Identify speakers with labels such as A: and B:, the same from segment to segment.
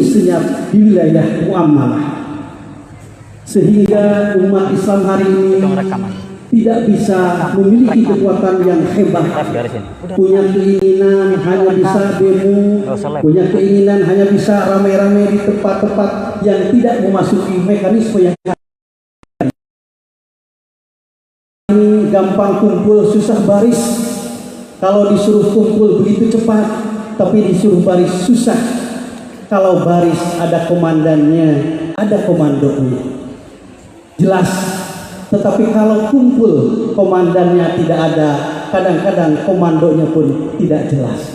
A: senyap di wilayah muamalah. Sehingga umat Islam hari ini tidak bisa memiliki kekuatan yang hebat, punya keinginan hanya bisa demo, punya keinginan hanya bisa rame-rame di tempat-tempat yang tidak memasuki mekanisme yang ini gampang kumpul susah baris. Kalau disuruh kumpul begitu cepat, tapi disuruh baris susah. Kalau baris ada komandannya, ada komandonya, jelas. Tetapi kalau kumpul komandannya tidak ada, kadang-kadang komandonya pun tidak jelas.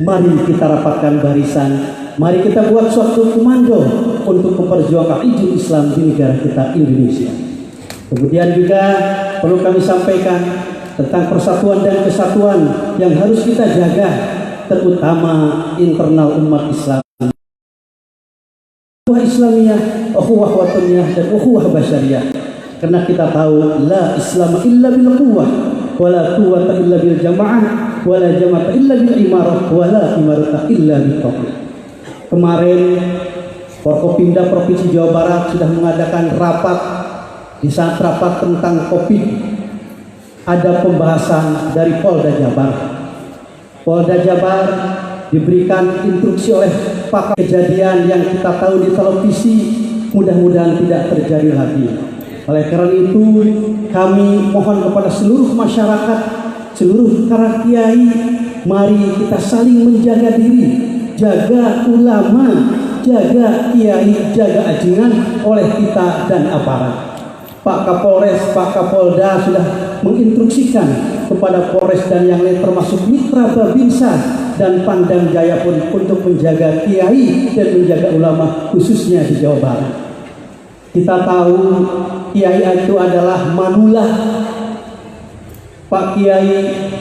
A: Mari kita rapatkan barisan, mari kita buat suatu komando untuk memperjuangkan ide Islam di negara kita Indonesia. Kemudian juga perlu kami sampaikan tentang persatuan dan kesatuan yang harus kita jaga, terutama internal umat Islam. Ukhuwah Islamiyah, ukhuwah wataniyah, dan ukhuwah basyariyah. Karena kita tahu la Islam illa bil quwwah, wala quwwata illa bil jamaah, wala jama'ata illa bil imarah, wala imarata illa bil tauhid. Kemarin Forkopimda Provinsi Jawa Barat sudah mengadakan rapat. Di saat rapat tentang Covid, ada pembahasan dari Polda Jabar. Polda Jabar diberikan instruksi oleh pakar kejadian yang kita tahu di televisi, mudah-mudahan tidak terjadi lagi. Oleh karena itu, kami mohon kepada seluruh masyarakat, seluruh para kiai, mari kita saling menjaga diri, jaga ulama, jaga kiai, jaga ajingan oleh kita dan aparat. Pak Kapolres, Pak Kapolda sudah menginstruksikan kepada Polres dan yang lain termasuk Mitra Babinsa dan Pandang Jaya pun untuk menjaga kiai dan menjaga ulama khususnya di Jawa Barat. Kita tahu kiai itu adalah manulah. Pak Kiai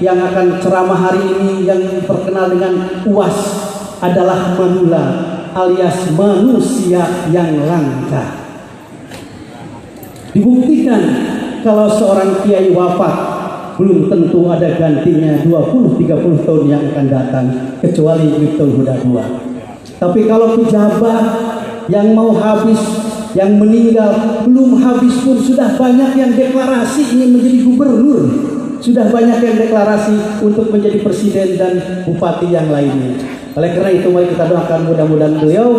A: yang akan ceramah hari ini yang terkenal dengan UAS adalah manula alias manusia yang langka. Dibuktikan kalau seorang kiai wafat belum tentu ada gantinya 20-30 tahun yang akan datang kecuali Miftahul Huda II. Tapi kalau pejabat yang mau habis, yang meninggal belum habis pun sudah banyak yang deklarasi ingin menjadi gubernur, sudah banyak yang deklarasi untuk menjadi presiden dan bupati yang lainnya. Oleh karena itu mari kita doakan mudah-mudahan beliau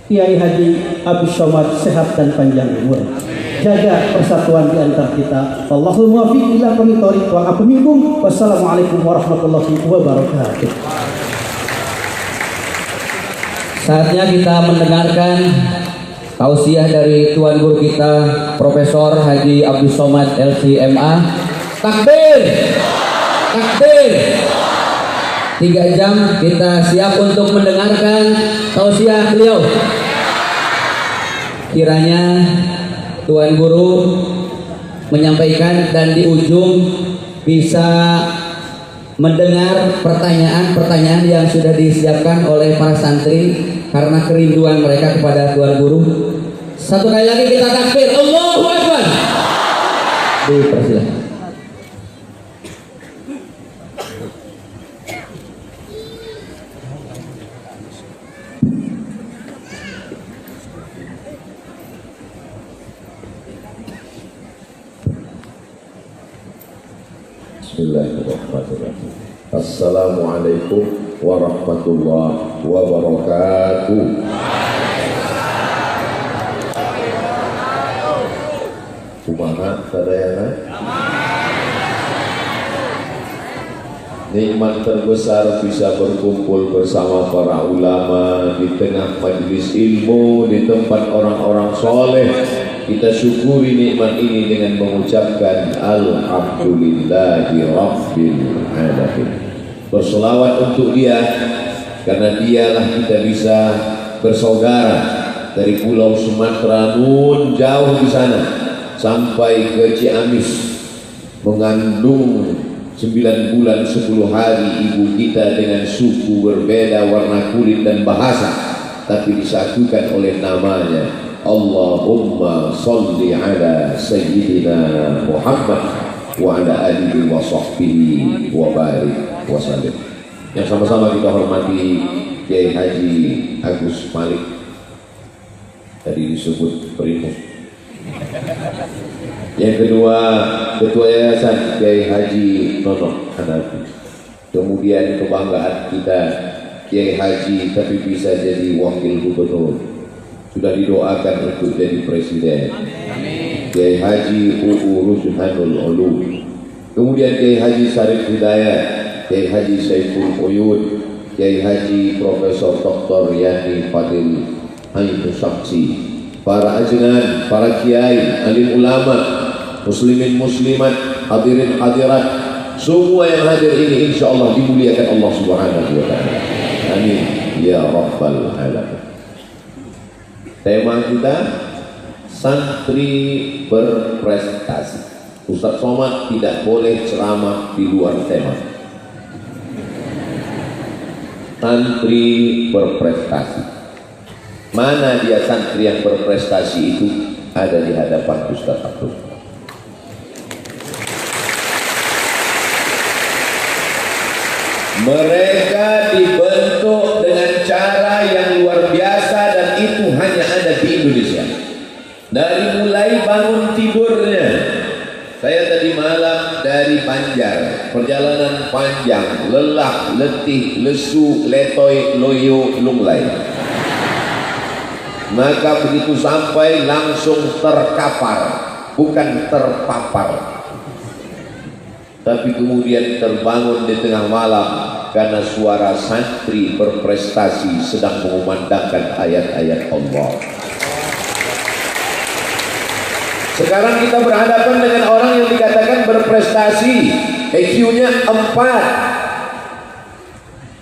A: Kiai Haji Abdus Somad sehat dan panjang umur. Jaga persatuan di antara kita. Allahul muwaffiq ila aqwamit thoriq wal afu minkum. Wassalamualaikum warahmatullahi wabarakatuh.
B: Saatnya kita mendengarkan tausiah dari Tuan Guru kita Profesor Haji Abdus Somad LCMA. Takbir! Takbir! 3 jam kita siap untuk mendengarkan tausiah beliau. Kiranya Tuan Guru menyampaikan dan di ujung bisa mendengar pertanyaan-pertanyaan yang sudah disiapkan oleh para santri karena kerinduan mereka kepada Tuan Guru. Satu kali lagi kita takbir, Allahu Akbar. Dipersilakan.
C: Bismillahirrahmanirrahim. Assalamualaikum warahmatullahi wabarakatuh. Kumaha sadayana? Nikmat terbesar bisa berkumpul bersama para ulama di tengah majelis ilmu, di tempat orang-orang soleh. Kita syukuri nikmat ini dengan mengucapkan Alhamdulillahi Rabbil Alamin. Berselawat untuk dia, karena dialah kita bisa bersaudara dari Pulau Sumatera nun jauh di sana sampai ke Ciamis, mengandung 9 bulan 10 hari ibu kita dengan suku berbeda, warna kulit dan bahasa, tapi disatukan oleh namanya. Allahumma salli ala Sayyidina Muhammad wa ala alihi wa sahbihi wa barik wa sallim. Yang sama-sama kita hormati Kiai Haji Agus Malik, tadi disebut Primus. Yang kedua, Ketua Yayasan Kiai Haji Nono Hanafi. Kemudian kebanggaan kita Kiai Haji tapi bisa jadi wakil gubernur, sudah didoakan untuk jadi presiden. Kiai Haji UU Rujhanul Ulum. Kemudian Kiai Haji Sarif Hidayat, Kiai Haji Saiful Uyud, Kiai Haji Profesor Dr. Yani Fadil Ainul Syamsi, para ajengan, para kiai, alim ulama, muslimin muslimat, hadirin hadirat, semua yang hadir ini insya Allah dimuliakan Allah Subhanahu wa ta'ala. Amin ya rabbal alamin. Tema kita santri berprestasi. Ustaz Somad tidak boleh ceramah di luar tema. Santri berprestasi. Mana dia santri yang berprestasi itu? Ada di hadapan Ustaz Abdul. Mereka dibentuk dengan cara yang luar biasa dan itu hanya ada di Indonesia. Dari mulai bangun tidurnya, saya tadi malam dari Banjar, perjalanan panjang, lelah, letih, lesu, letoy, loyo, lunglai. Maka begitu sampai langsung terkapar, bukan terpapar, tapi kemudian terbangun di tengah malam karena suara santri berprestasi sedang mengumandangkan ayat-ayat Allah. Sekarang kita berhadapan dengan orang yang dikatakan berprestasi, IQ-nya 4.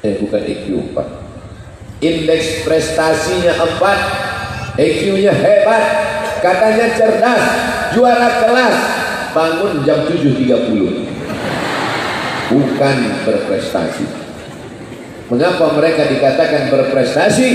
C: Bukan IQ 4. Indeks prestasinya 4, IQ-nya hebat, katanya cerdas, juara kelas, bangun jam 7.30. Bukan berprestasi. Mengapa mereka dikatakan berprestasi?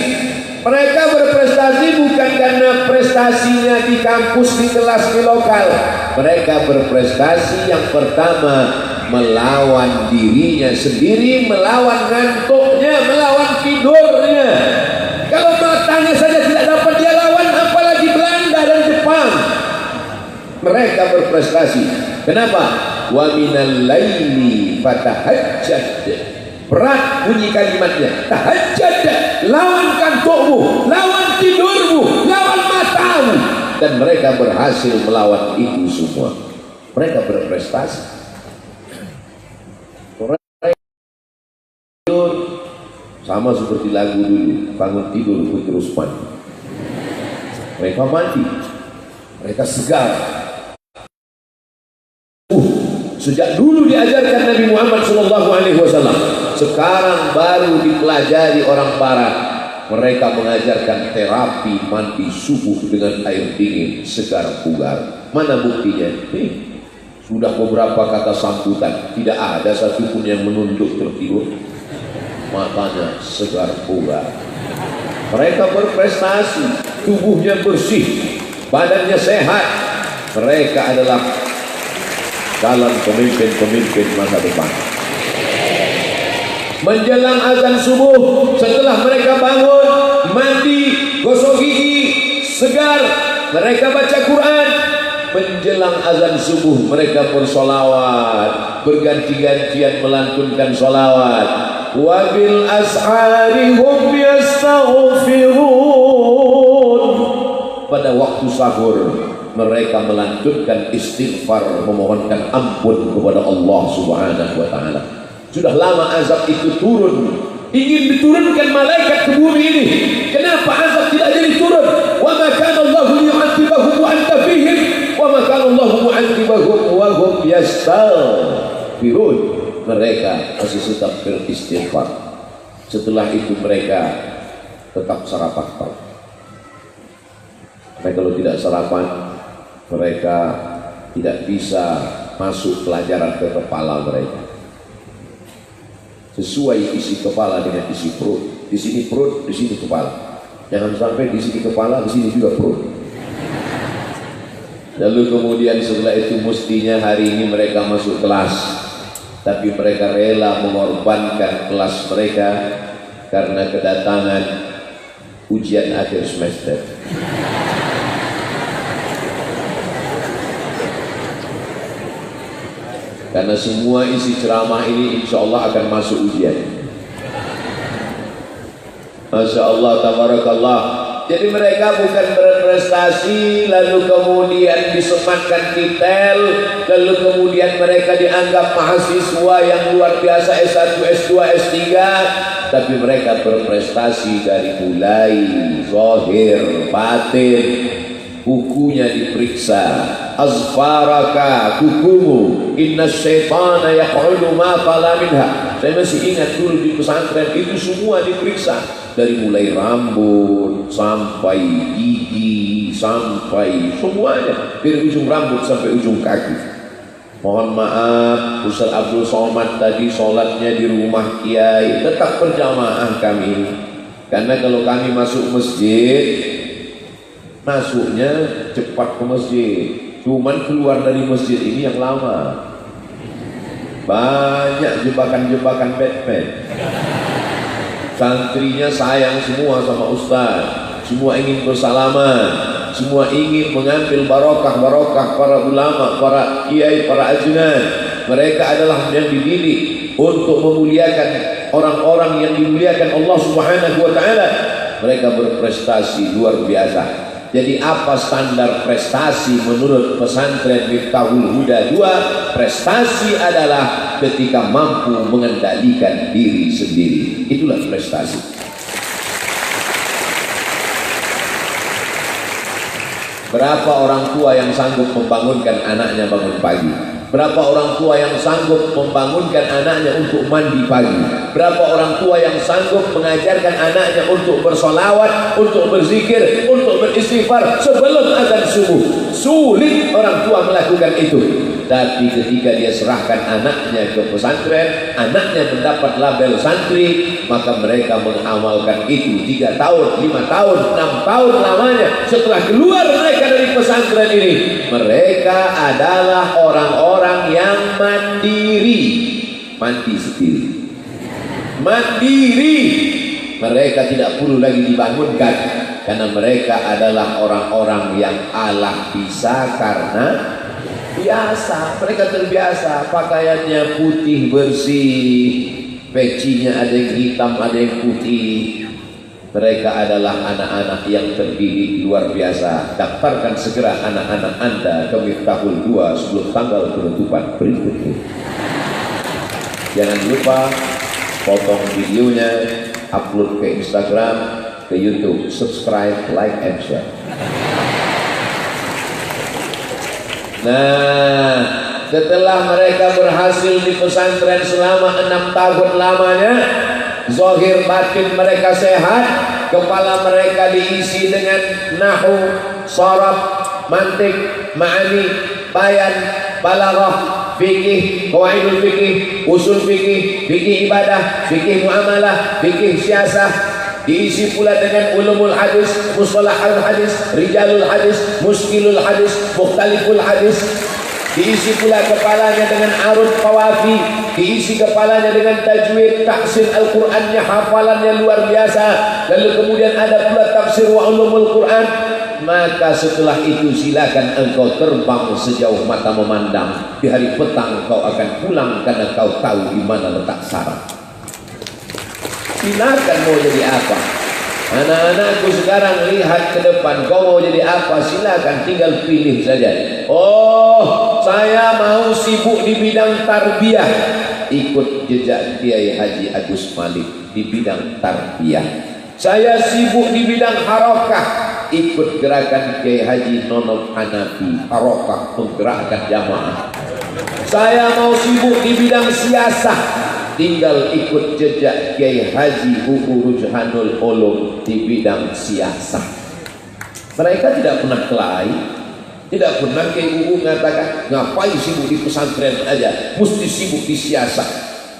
C: Mereka berprestasi bukan karena prestasinya di kampus, di kelas, di lokal. Mereka berprestasi yang pertama melawan dirinya sendiri, melawan ngantuknya, melawan tidurnya. Kalau matanya saja tidak dapat dia lawan, apalagi Belanda dan Jepang. Mereka berprestasi. Kenapa? Wa minal laili fatahajjad. Berat bunyi kalimatnya. Tahajjud, lawan kantukmu, lawan tidurmu, lawan matamu. Dan mereka berhasil melawan itu semua. Mereka berprestasi. Sama seperti lagu dulu, bangun tidur pun terus mandi. Mereka mandi, mereka segar. Sejak dulu diajarkan Nabi Muhammad SAW. Sekarang baru dipelajari orang barat. Mereka mengajarkan terapi mandi subuh dengan air dingin segar bugar. Mana buktinya? Sudah beberapa kata sambutan, tidak ada satupun yang menunduk tertidur. Matanya segar bugar. Mereka berprestasi, tubuhnya bersih, badannya sehat. Mereka adalah calon pemimpin-pemimpin masa depan. Menjelang azan subuh, setelah mereka bangun, mandi, gosok gigi, segar, mereka baca Quran. Menjelang azan subuh, mereka bersolawat, berganti-gantian melantunkan solawat. Wabil ashari hum yastaghfirun. Pada waktu sahur, mereka melanjutkan istighfar, memohonkan ampun kepada Allah Subhanahu wa ta'ala. Sudah lama azab itu turun, ingin diturunkan malaikat ke bumi ini. Kenapa azab tidak jadi turun? Wa ma kana Allahu yu'adzibahum wa anta fihim wa ma kana Allahu mu'adzibahum wa hum yastaghfirun. Mereka masih tetap beristighfar. Setelah itu mereka tetap sarapan. Mereka kalau tidak sarapan, mereka tidak bisa masuk pelajaran ke kepala mereka. Sesuai isi kepala dengan isi perut. Di sini perut, di sini kepala. Jangan sampai di sini kepala, di sini juga perut. Lalu kemudian setelah itu mestinya hari ini mereka masuk kelas, tapi mereka rela mengorbankan kelas mereka karena kedatangan ujian akhir semester. Karena semua isi ceramah ini insya Allah akan masuk ujian. Masya Allah, tabarakallah. Jadi mereka bukan berprestasi lalu kemudian disematkan titel, lalu kemudian mereka dianggap mahasiswa yang luar biasa S1, S2, S3, tapi mereka berprestasi dari mulai zahir, batin. Bukunya diperiksa, azfaraka kukumu inna syaitana yaq'udu ma qala minha. Saya masih ingat dulu di pesantren itu semua diperiksa, dari mulai rambut sampai gigi sampai semuanya, dari ujung rambut sampai ujung kaki. Mohon maaf, Ustaz Abdul Somad tadi sholatnya di rumah kiai, tetap berjamaah kami, karena kalau kami masuk masjid, masuknya cepat ke masjid, cuman keluar dari masjid ini yang lama. Banyak jebakan-jebakan Batman. Santrinya sayang semua sama Ustaz, semua ingin bersalaman, semua ingin mengambil barokah-barokah para ulama, para kiai, para ajunan. Mereka adalah yang dididik untuk memuliakan orang-orang yang dimuliakan Allah Subhanahu wa taala. Mereka berprestasi luar biasa. Jadi apa standar prestasi menurut pesantren Miftahul Huda 2? Prestasi adalah ketika mampu mengendalikan diri sendiri. Itulah prestasi. Berapa orang tua yang sanggup membangunkan anaknya bangun pagi? Berapa orang tua yang sanggup membangunkan anaknya untuk mandi pagi? Berapa orang tua yang sanggup mengajarkan anaknya untuk bersolawat, untuk berzikir, untuk beristighfar sebelum azan subuh? Sulit orang tua melakukan itu. Tapi ketika dia serahkan anaknya ke pesantren, anaknya mendapat label santri, maka mereka mengamalkan itu 3 tahun, 5 tahun, 6 tahun lamanya. Setelah keluar mereka dari pesantren ini, mereka adalah orang-orang yang mandiri, mandi sendiri, mandiri. Mereka tidak perlu lagi dibangunkan, karena mereka adalah orang-orang yang Allah bisa karena biasa. Mereka terbiasa, pakaiannya putih bersih, pecinya ada yang hitam, ada yang putih. Mereka adalah anak-anak yang terdidik luar biasa. Daftarkan segera anak-anak Anda ke Miftahul 2 sebelum tanggal penutupan berikut ini. Jangan lupa potong videonya, upload ke Instagram, ke YouTube, subscribe, like, and share. Nah, setelah mereka berhasil di pesantren selama 6 tahun lamanya, zahir batin mereka sehat, kepala mereka diisi dengan nahu, sharaf, mantik, ma'ani, bayan, balaghah, fikih, qawaidul fikih, usul fikih, fikih ibadah, fikih muamalah, fikih siasah. Diisi pula dengan ulumul hadis, mustalahul hadis, rijalul hadis, muskilul hadis, mukhtaliful hadis. Diisi pula kepalanya dengan arud qawafi, diisi kepalanya dengan tajwid, tahsin Al-Qur'annya, hafalannya luar biasa. Lalu kemudian ada pula tafsir wa ulumul Qur'an. Maka setelah itu silakan engkau terbang sejauh mata memandang. Di hari petang kau akan pulang karena kau tahu di mana letak sarang. Silakan mau jadi apa? Anak-anakku sekarang lihat ke depan, kau mau jadi apa? Silakan, tinggal pilih saja. Oh, saya mau sibuk di bidang tarbiyah. Ikut jejak Kiai Haji Agus Malik di bidang tarbiyah. Saya sibuk di bidang harakah. Ikut gerakan Kiai Haji Nono Hanafi, harakah, menggerakkan jamaah. Saya mau sibuk di bidang siasah. Tinggal ikut jejak Kiai Haji Uu Rujhanul Ulum di bidang siasah. Mereka tidak pernah kelahi, tidak pernah Kiai Uu mengatakan ngapain sibuk di pesantren aja, mesti sibuk di siasah.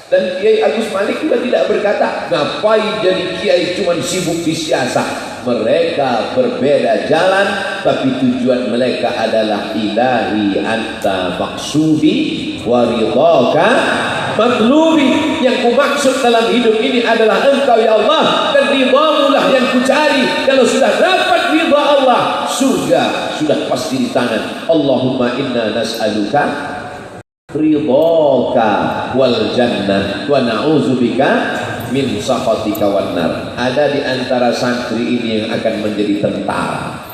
C: Dan Kiai Agus Malik juga tidak berkata ngapain jadi kiai cuma sibuk di siasah. Mereka berbeda jalan, tapi tujuan mereka adalah ilahi anta maksudi wa ridhaka matlubi, yang kumaksud dalam hidup ini adalah Engkau ya Allah, dan ridhamu lah yang kucari. Kalau sudah dapat ridha Allah, surga sudah pasti di tangan. Allahumma inna nas'aluka ridhaka wal jannah wa na'udzubika min sakhatika wan nar. Ada di antara santri ini yang akan menjadi tentara.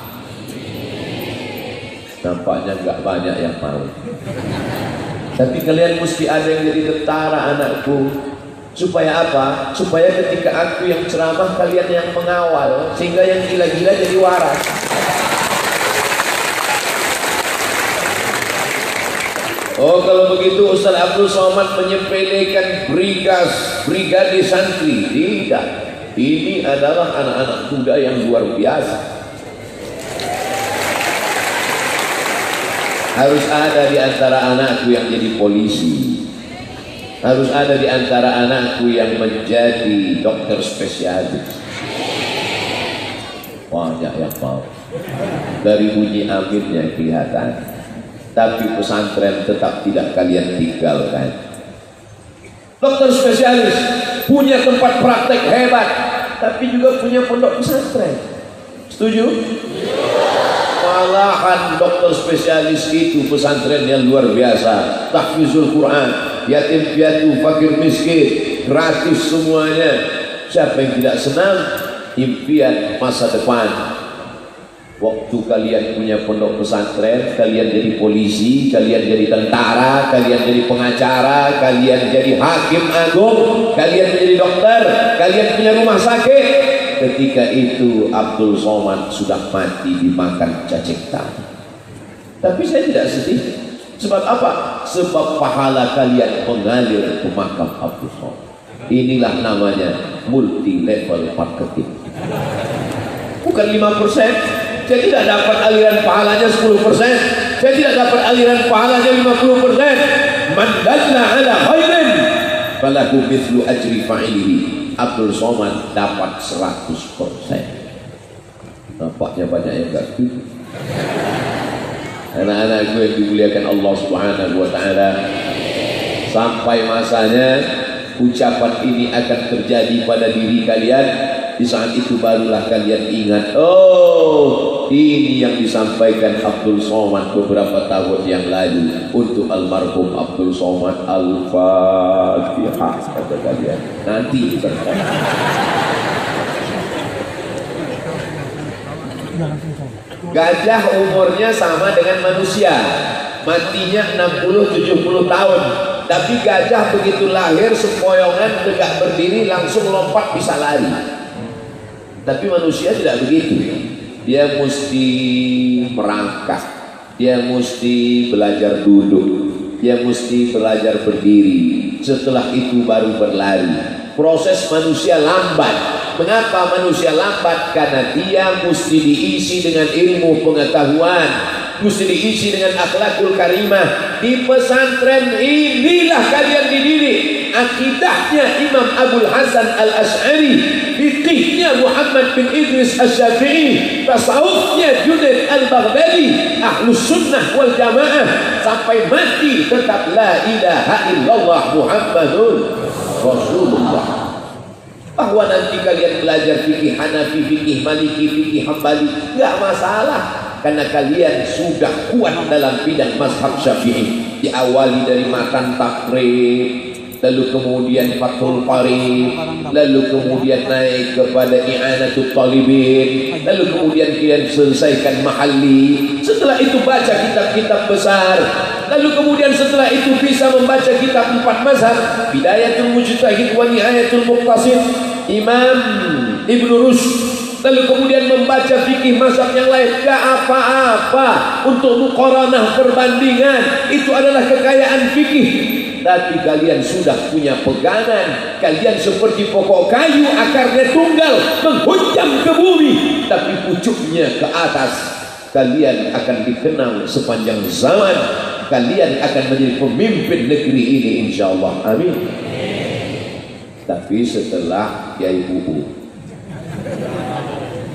C: Nampaknya enggak banyak yang mau. Tapi kalian mesti ada yang jadi tentara, anakku. Supaya apa? Supaya ketika aku yang ceramah, kalian yang mengawal, sehingga yang gila-gila jadi waras. Oh, kalau begitu Ustaz Abdul Somad menyepelekan brigade santri. Tidak. Ini adalah anak-anak muda yang luar biasa. Harus ada di antara anakku yang jadi polisi. Harus ada di antara anakku yang menjadi dokter spesialis. Banyak yang mau. Dari bunyi aminnya kelihatan. Tapi pesantren tetap tidak kalian tinggalkan. Dokter spesialis punya tempat praktek hebat, tapi juga punya pondok pesantren. Setuju? Malahan dokter spesialis itu pesantren yang luar biasa. Tahfizul Quran, yatim piatu, fakir miskin, gratis semuanya. Siapa yang tidak senang? Impian masa depan. Waktu kalian punya pondok pesantren, kalian jadi polisi, kalian jadi tentara, kalian jadi pengacara, kalian jadi hakim agung, kalian menjadi dokter, kalian punya rumah sakit. Ketika itu Abdul Somad sudah mati dimakan cacing tanah. Tapi saya tidak sedih. Sebab apa? Sebab pahala kalian mengalir ke makam Abdul Somad. Inilah namanya multi level marketing. Bukan 5%. Saya tidak dapat aliran pahalanya 10%. Saya tidak dapat aliran pahalanya 50%. Man dalla ala khairin falahu mithlu ajri fa'ilihi. Abdul Somad dapat 100%. Nampaknya banyak yang enggak setuju. Anak-anak gue yang dimuliakan Allah Subhanahu wa taala, sampai masanya ucapan ini akan terjadi pada diri kalian. Di saat itu barulah kalian ingat, oh, ini yang disampaikan Abdul Somad beberapa tahun yang lalu untuk almarhum Abdul Somad. Al-Fatihah, kata kalian. Nanti kita gajah umurnya sama dengan manusia, matinya 60-70 tahun. Tapi gajah begitu lahir sempoyongan, tegak berdiri, langsung lompat bisa lari. Tapi manusia tidak begitu. Dia mesti merangkak, dia mesti belajar duduk, dia mesti belajar berdiri. Setelah itu baru berlari. Proses manusia lambat. Mengapa manusia lambat? Karena dia mesti diisi dengan ilmu pengetahuan, mesti diisi dengan akhlakul karimah. Di pesantren inilah kalian dididik. Akidahnya Imam Abul Hasan Al-Asy'ari, fikihnya Muhammad bin Idris Asy-Syafi'i, tasawufnya Junaid Al-Baghdadi, ahlus sunnah wal jamaah, sampai mati tetap la ilaha illallah Muhammadun Rasulullah. Bahwa nanti kalian belajar fikih Hanafi, fikih Maliki, fikih Hambali, enggak masalah, karena kalian sudah kuat dalam bidang mazhab Syafi'i. Diawali dari matan takrib, lalu kemudian Fathul Qarib, lalu kemudian naik kepada I'anatul Talibin, lalu kemudian kalian selesaikan Mahalli. Setelah itu baca kitab-kitab besar, lalu kemudian setelah itu bisa membaca kitab 4 mazhab, Bidayatul Mujtahid wa Nihayatul Muqtasid, Imam Ibnu Rushd. Lalu kemudian membaca fikih mazhab yang lain. Gak apa-apa untuk muqaranah, perbandingan, itu adalah kekayaan fikih. Tapi kalian sudah punya pegangan, kalian seperti pokok kayu, akarnya tunggal, menghujam ke bumi, tapi pucuknya ke atas. Kalian akan dikenal sepanjang zaman. Kalian akan menjadi pemimpin negeri ini, insyaallah. Amin. Tapi setelah Kiai Uu,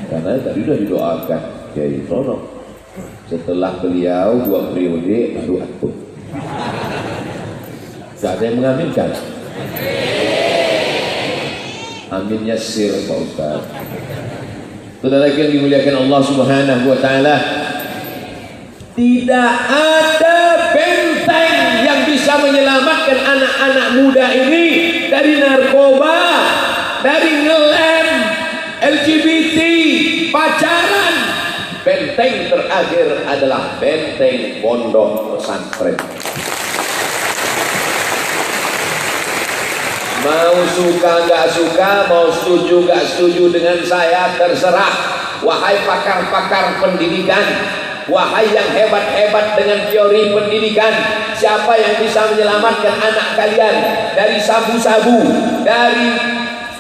C: karena tadi sudah didoakan Kiai Tono, setelah beliau 2 periode baru aku. Tidak ada yang mengaminkan. Aminnya sir Pak Ustaz. Saudara yang dimuliakan Allah Subhanahu wa taala, tidak ada benteng yang bisa menyelamatkan anak-anak muda ini dari narkoba, dari ngelem, LGBT, pacaran. Benteng terakhir adalah benteng pondok pesantren. Mau suka nggak suka, mau setuju nggak setuju dengan saya, terserah. Wahai pakar-pakar pendidikan, wahai yang hebat-hebat dengan teori pendidikan, siapa yang bisa menyelamatkan anak kalian dari sabu-sabu, dari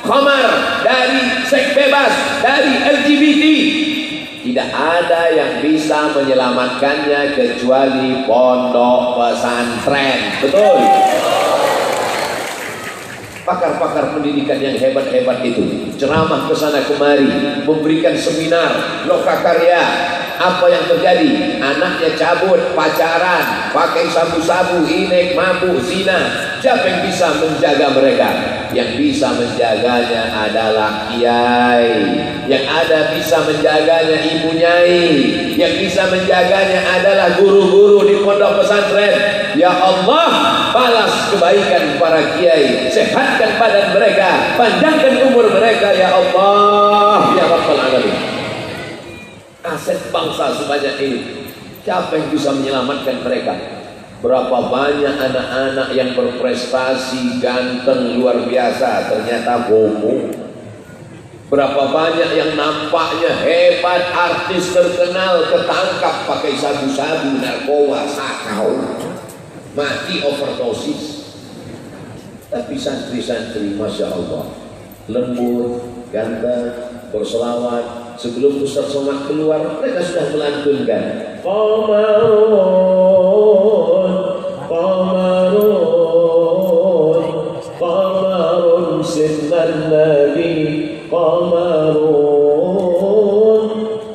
C: khamar, dari seks bebas, dari LGBT? Tidak ada yang bisa menyelamatkannya kecuali pondok pesantren. Betul? Pakar-pakar pendidikan yang hebat-hebat itu ceramah ke sana kemari, memberikan seminar, lokakarya. Apa yang terjadi? Anaknya cabut, pacaran, pakai sabu-sabu, inek, mabuk, zina. Siapa yang bisa menjaga mereka? Yang bisa menjaganya adalah kiai. Yang ada bisa menjaganya ibu nyai. Yang bisa menjaganya adalah guru-guru di pondok pesantren. Ya Allah, balas kebaikan para kiai, sehatkan badan mereka, panjangkan umur mereka ya Allah ya Rabbal Alamin. Aset bangsa sebanyak ini, siapa yang bisa menyelamatkan mereka? Berapa banyak anak-anak yang berprestasi, ganteng, luar biasa, ternyata homo. Berapa banyak yang nampaknya hebat, artis terkenal, ketangkap pakai sabu-sabu, narkoba, sakau, mati overdosis. Tapi santri-santri Masya Allah, lembut, ganteng, berselawat. Sebelum Ustaz Somad keluar, mereka sudah melantunkan Qamarun, Qamarun, Qamarun sinnan Nabi, Qamarun,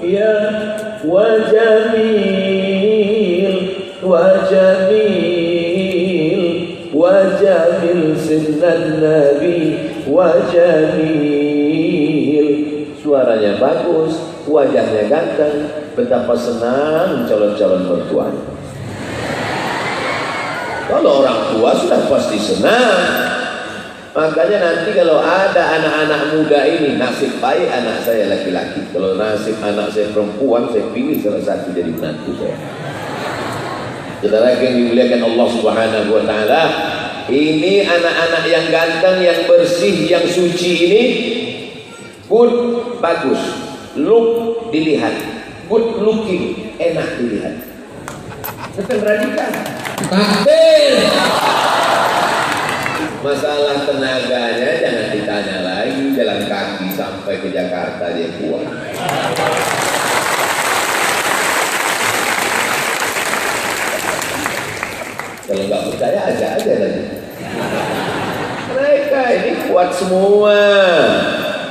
C: ya wajamil, wajamil, wajamil sinnan Nabi, wajamil. Suaranya bagus, wajahnya ganteng, betapa senang calon-calon mertua. Kalau orang tua sudah pasti senang. Makanya nanti kalau ada anak-anak muda ini, nasib baik anak saya laki-laki. Kalau nasib anak saya perempuan, saya pilih salah satu jadi menantu saya. Saudara yang dimuliakan Allah Subhanahu wa taala, ini anak-anak yang ganteng, yang bersih, yang suci ini, good, bagus, look dilihat, good looking, enak dilihat. Bukan radikal.
B: Takbir.
C: Masalah tenaganya jangan ditanya lagi, jalan kaki sampai ke Jakarta dia kuat. Kalau nggak percaya aja lagi. Mereka ini kuat semua.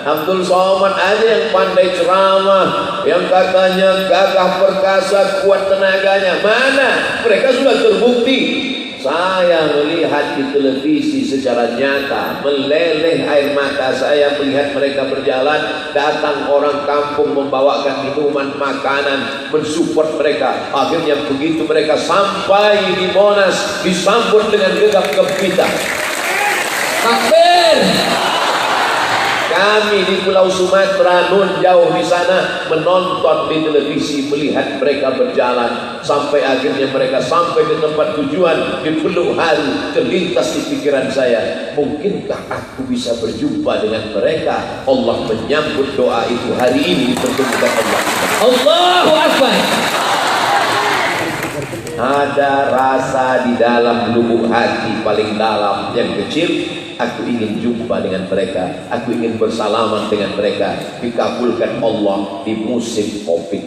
C: Abdul Somad aja yang pandai ceramah, yang katanya gagah perkasa, kuat tenaganya. Mana? Mereka sudah terbukti. Saya melihat di televisi secara nyata, meleleh air mata saya melihat mereka berjalan, datang orang kampung membawakan minuman, makanan, mensupport mereka. Akhirnya begitu mereka sampai di Monas, disambut dengan gegap gempita.
B: Takbir.
C: Kami di Pulau Sumatera, nun jauh di sana, menonton di televisi, melihat mereka berjalan sampai akhirnya mereka sampai ke tempat tujuan. Di peluh hari terlintas di pikiran saya, mungkinkah aku bisa berjumpa dengan mereka? Allah menyambut doa itu hari ini dipertemukan Allah.
B: Allahu Akbar.
C: Ada rasa di dalam lubuk hati paling dalam yang kecil, aku ingin jumpa dengan mereka, aku ingin bersalaman dengan mereka, dikabulkan Allah di musim Covid.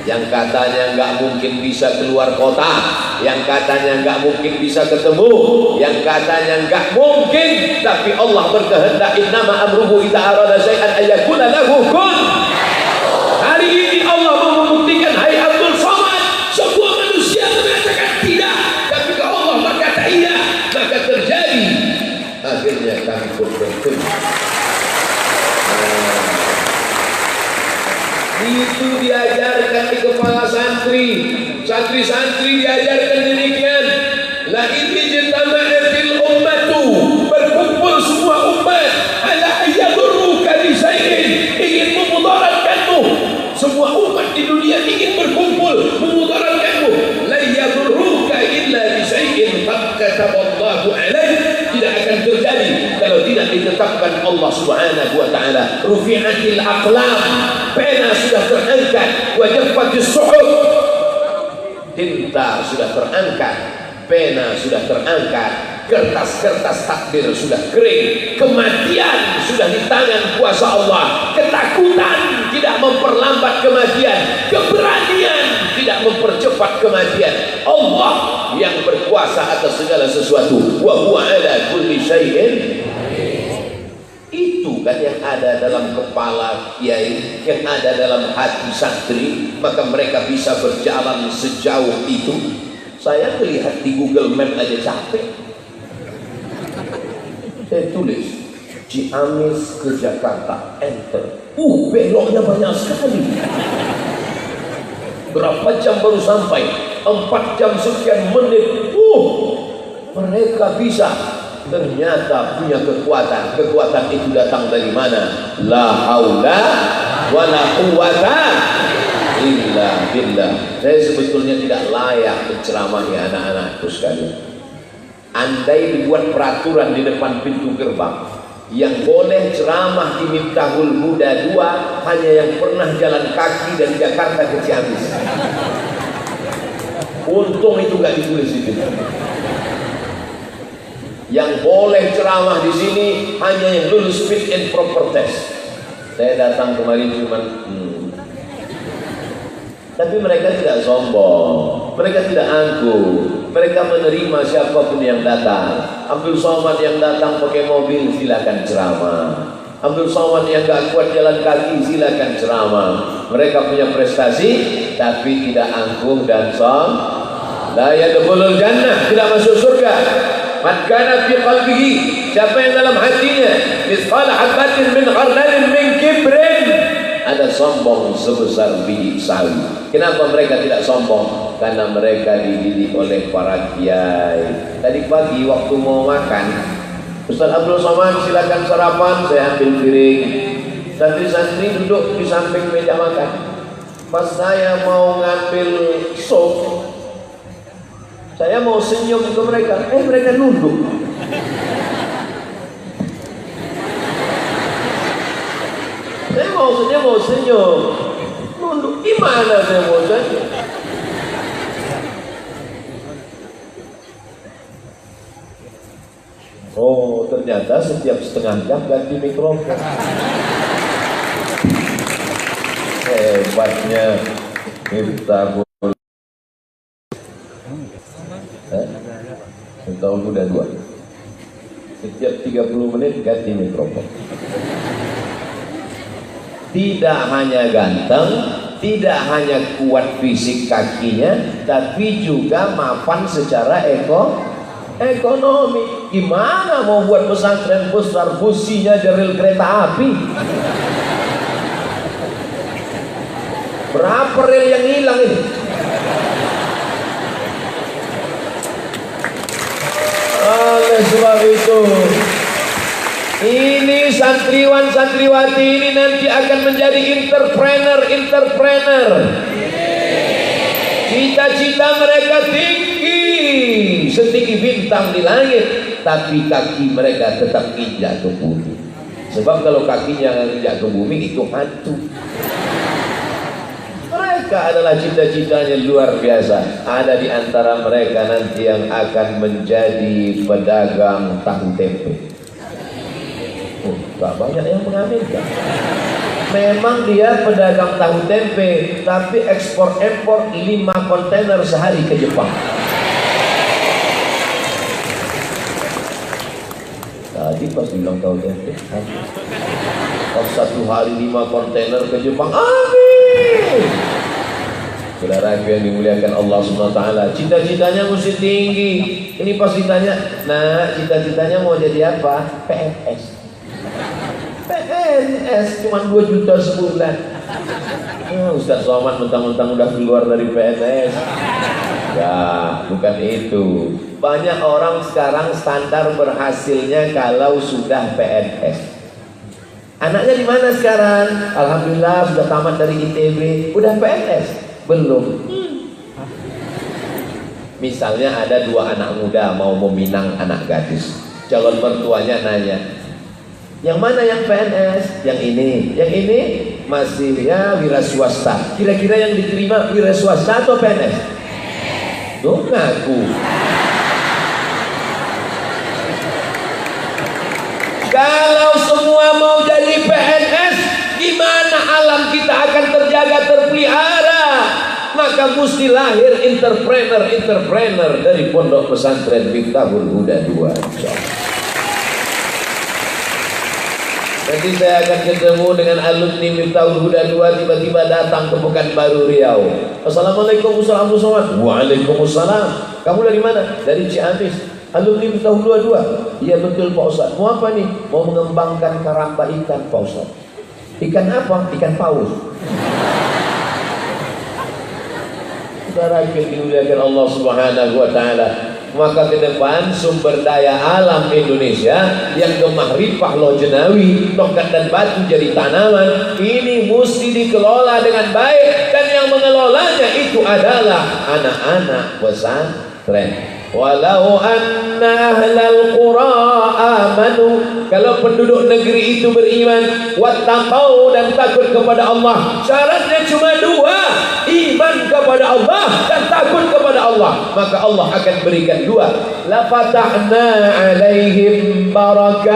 C: Yang katanya nggak mungkin bisa keluar kota, yang katanya nggak mungkin bisa ketemu, yang katanya nggak mungkin, tapi Allah berkehendak. Innama amruhu idza arada syai'an ayyakuna lahu kun. Hari ini Allah mau membuktikan, hai Abdul Somad, semua manusia mengatakan tidak, tapi kalau Allah enten. Itu diajarkan di kepala santri. Santri-santri diajarkan demikian. La in ijtama'atil ummatu, berkumpul semua umat ala ayyadurruka bi syai'in, ingin memudaratkanmu. Semua umat di dunia ingin berkumpul memudaratkanmu. La yadurruka illa bi syai'in qad kataballahu alaik. Tidak akan terjadi kalau tidak ditetapkan Allah Subhanahu wa taala. Rufi'atil aqlam, pena sudah terangkat, wa jaffatis suhuf, tinta sudah terangkat, pena sudah terangkat, kertas-kertas takdir sudah kering, kematian sudah di tangan kuasa Allah. Ketakutan tidak memperlambat kematian, keberanian tidak mempercepat kematian. Allah yang berkuasa atas segala sesuatu. Wa huwa ala kulli syai'in. Itu kan yang ada dalam kepala kiai, yang ada dalam hati santri, maka mereka bisa berjalan sejauh itu. Saya melihat di Google Map aja capek. Saya tulis Ciamis ke Jakarta, enter. Beloknya banyak sekali. Berapa jam baru sampai? 4 jam sekian menit. Mereka bisa. Ternyata punya kekuatan. Kekuatan itu datang dari mana? La haula wa la quwata illa billah. Saya sebetulnya tidak layak menceramahi anak-anakku sekalian. Andai dibuat peraturan di depan pintu gerbang, yang boleh ceramah di Miftahul Huda 2 hanya yang pernah jalan kaki dari Jakarta ke Ciamis. Untung itu gak ditulis itu. Yang boleh ceramah di sini hanya yang lulus fit and proper test. Saya datang kemarin cuman tapi mereka tidak sombong, mereka tidak angkuh, mereka menerima siapapun yang datang. Abdul Somad yang datang pakai mobil silakan ceramah. Abdul Somad yang gak kuat jalan kaki silakan ceramah. Mereka punya prestasi tapi tidak angkuh dan sombong. La yadkhulul jannah, tidak masuk surga. Man kana fi qalbihi, siapa yang dalam hatinya mithqal habatin min khardalin min kibrin, ada sombong sebesar biji sawi. Kenapa mereka tidak sombong? Karena mereka dididik oleh para kiai. Tadi pagi waktu mau makan, Ustaz Abdul Somad silakan sarapan, saya ambil piring. Santri-santri duduk di samping meja makan. Pas saya mau ngambil sup, saya mau senyum ke mereka, mereka nunduk. Saya mau senyum, nunduk. Gimana saya mau senyum? Oh, ternyata setiap setengah jam ganti mikrofon. Hebatnya Miftahul Huda 2. Setiap 30 menit ganti mikrofon. Tidak hanya ganteng, tidak hanya kuat fisik kakinya, tapi juga mapan secara ekonomi. Gimana mau buat pesantren besar, businya dari kereta api? Berapa rel yang hilang ini? Oleh sebab itu, ini santriwan-santriwati ini nanti akan menjadi entrepreneur. Cita-cita mereka tinggi, setinggi bintang di langit, tapi kaki mereka tetap injak ke bumi. Sebab kalau kakinya injak ke bumi itu hantu. Mereka adalah cita-citanya luar biasa. Ada di antara mereka nanti yang akan menjadi pedagang tahu tempe. Gak banyak yang mengaminkan. Memang dia pedagang tahu tempe, tapi ekspor-impor 5 kontainer sehari ke Jepang. Tadi pas bilang tahu tempe, pas 1 hari 5 kontainer ke Jepang. Amin. Saudara yang dimuliakan Allah SWT, cita-citanya mesti tinggi. Ini pas ditanya, nah cita-citanya mau jadi apa? PNS. PNS cuma 2 juta sebulan. Ustaz Somad mentang-mentang udah keluar dari PNS. Ya, bukan itu. Banyak orang sekarang standar berhasilnya kalau sudah PNS. Anaknya di mana sekarang? Alhamdulillah sudah tamat dari ITB. Udah PNS? Belum. Misalnya ada 2 anak muda mau meminang anak gadis. Calon mertuanya nanya, yang mana yang PNS? Yang ini. Yang ini masih ya wira swasta. Kira-kira yang diterima wira swasta atau PNS? Tuh ngaku. Kalau semua mau jadi PNS, gimana alam kita akan terjaga, terpelihara? Maka mesti lahir entrepreneur dari Pondok Pesantren Miftahul Huda 2. Nanti saya akan ketemu dengan alumni Miftahul Huda 2, tiba-tiba datang ke Pekanbaru Riau. Assalamualaikum warahmatullahi wabarakatuh. Waalaikumsalam. Kamu dari mana? Dari Ciamis. Alumni Miftahul Huda 2. Iya betul Pak Ustaz. Mau apa nih? Mau mengembangkan karamba ikan Pak Ustaz. Ikan apa? Ikan paus. Saudara yang dimuliakan Allah Subhanahu wa taala, maka ke depan sumber daya alam Indonesia yang gemah ripah loh jenawi, tongkat dan batu jadi tanaman, ini mesti dikelola dengan baik, dan yang mengelolanya itu adalah anak-anak pesantren. Walau anna ahlal qura amanu, kalau penduduk negeri itu beriman, wattaqau, dan takut kepada Allah. Syaratnya cuma 2, iman kepada Allah dan takut kepada Allah, maka Allah akan berikan 2. La fatahna alaihim barakat,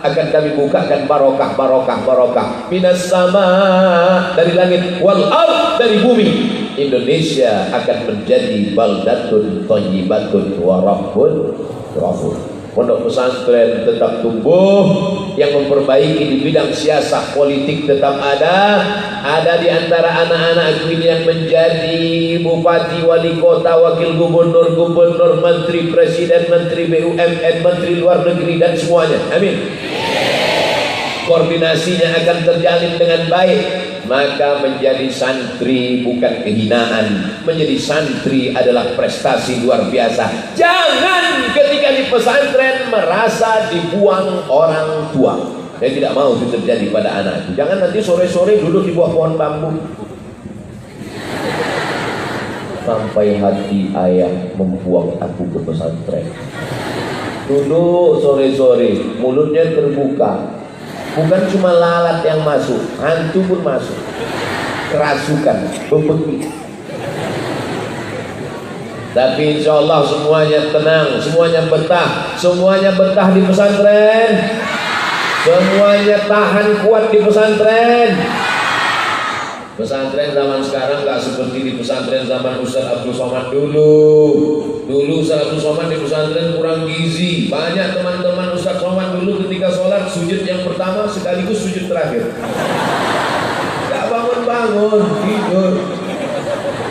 C: akan kami bukakan barokah minas sama, dari langit, wal ard, dari bumi. Indonesia akan menjadi baldatun thayyibatun wa rabbun ghafur. Pondok pesantren tetap tumbuh, yang memperbaiki di bidang siasah politik tetap ada di antara anak-anak ini yang menjadi bupati, wali kota, wakil gubernur, menteri, presiden, menteri BUMN, menteri luar negeri, dan semuanya. Amin. Koordinasinya akan terjalin dengan baik. Maka menjadi santri bukan kehinaan. Menjadi santri adalah prestasi luar biasa. Jangan ketika di pesantren merasa dibuang orang tua. Saya tidak mau itu terjadi pada anak. Jangan nanti sore-sore duduk di bawah pohon bambu. Sampai hati ayah membuang aku ke pesantren. Duduk sore-sore, mulutnya terbuka. Bukan cuma lalat yang masuk, hantu pun masuk. Kerasukan, bebeki. Tapi insya Allah semuanya tenang, semuanya betah di pesantren. Semuanya tahan kuat di pesantren. Pesantren zaman sekarang gak seperti di pesantren zaman Ustaz Abdul Somad dulu. Ustaz Abdul Somad di pesantren kurang gizi. Banyak teman-teman Ustaz Somad dulu ketika sholat sujud yang pertama sekaligus sujud terakhir. Gak bangun-bangun, tidur.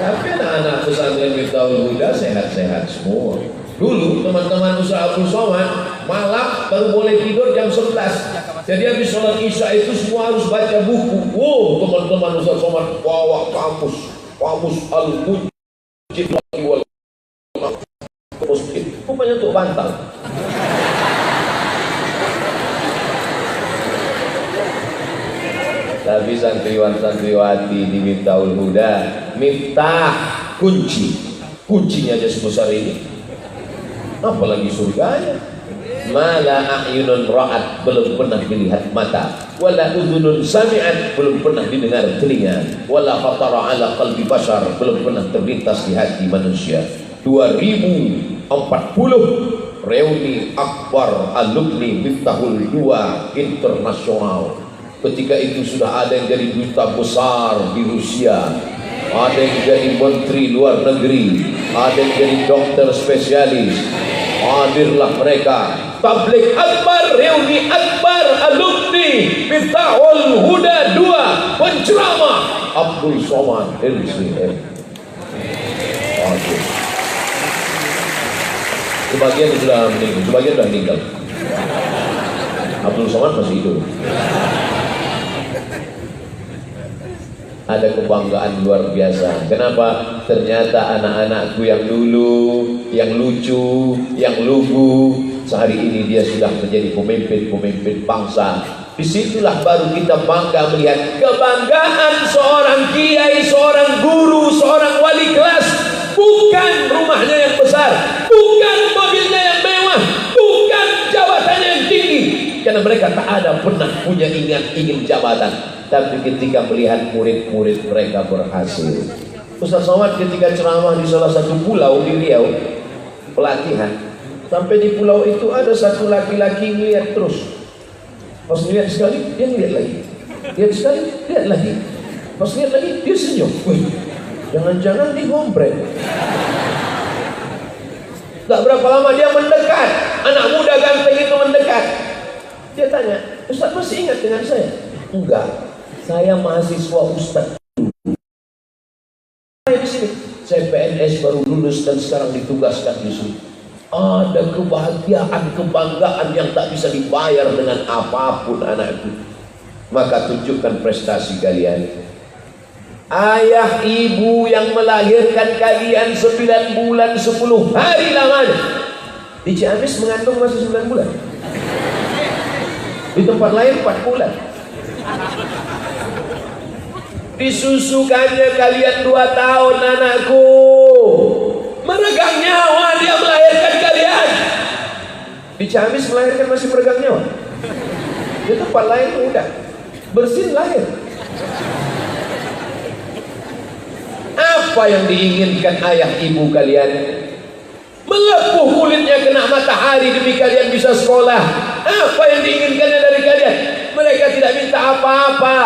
C: Tapi anak-anak pesantren Miftahul Huda sehat-sehat semua. Dulu teman-teman Ustaz Abdul Somad malam baru boleh tidur jam 11. Jadi habis sholat isya itu semua harus baca buku. Wow, teman-teman Ustaz Somad bawa kamus al-mujid wal muslim. Rupanya untuk bantal. Tapi santriwan-santriwati di Miftahul Huda, miftah, kuncinya aja sebesar ini. Apalagi surganya. Mala a'yunun ra'at, belum pernah dilihat mata, wala udhunun sami'at, belum pernah didengar telinga, wala khatara ala qalbi bashar, belum pernah terlintas di hati manusia. 2040 reuni akbar alumni Miftahul 2 internasional. Ketika itu sudah ada yang jadi duta besar di Rusia, ada yang jadi menteri luar negeri, ada yang jadi dokter spesialis. Hadirlah mereka. Tabligh akbar, reuni akbar alumni Miftahul Huda 2, penceramah Abdul Somad LCM. Sebagian sudah meninggal, sebagian sudah meninggal. Abdul Somad masih hidup. Ada kebanggaan luar biasa. Kenapa? Ternyata anak-anakku yang dulu, yang lucu, yang lugu, sehari ini dia sudah menjadi pemimpin bangsa. Disitulah baru kita bangga melihat kebanggaan seorang kiai, seorang guru, seorang wali kelas. Bukan rumahnya yang besar, bukan mobilnya yang mewah, bukan jabatannya yang tinggi, karena mereka tak ada pernah punya ingin jabatan. Tapi ketika melihat murid-murid mereka berhasil. Ustaz Somad ketika ceramah di salah satu pulau di Riau, pelatihan, sampai di pulau itu ada satu laki-laki ngeliat terus. Pas ngeliat sekali, dia ngeliat lagi. Lihat sekali, lihat lagi. Pas lihat lagi, dia senyum. Wih, jangan-jangan di hombre. Gak berapa lama dia mendekat. Anak muda ganteng itu mendekat. Dia tanya, Ustaz masih ingat dengan saya? Enggak. Saya mahasiswa Ustaz. Saya di sini. Saya PNS baru lulus dan sekarang ditugaskan di sini. Ada kebahagiaan, kebanggaan yang tak bisa dibayar dengan apapun anakku. Maka tunjukkan prestasi kalian. Ayah ibu yang melahirkan kalian 9 bulan 10 hari lamanya. Di Ciamis mengandung masih 9 bulan. Di tempat lain 4 bulan. Disusukannya kalian 2 tahun anakku. Meregang nyawa dia melahirkan kalian. Di Ciamis melahirkan masih meregang nyawa. Di tempat lain udah bersin lahir. Apa yang diinginkan ayah ibu kalian? Melepuh kulitnya kena matahari demi kalian bisa sekolah. Apa yang diinginkannya dari kalian? Mereka tidak minta apa-apa.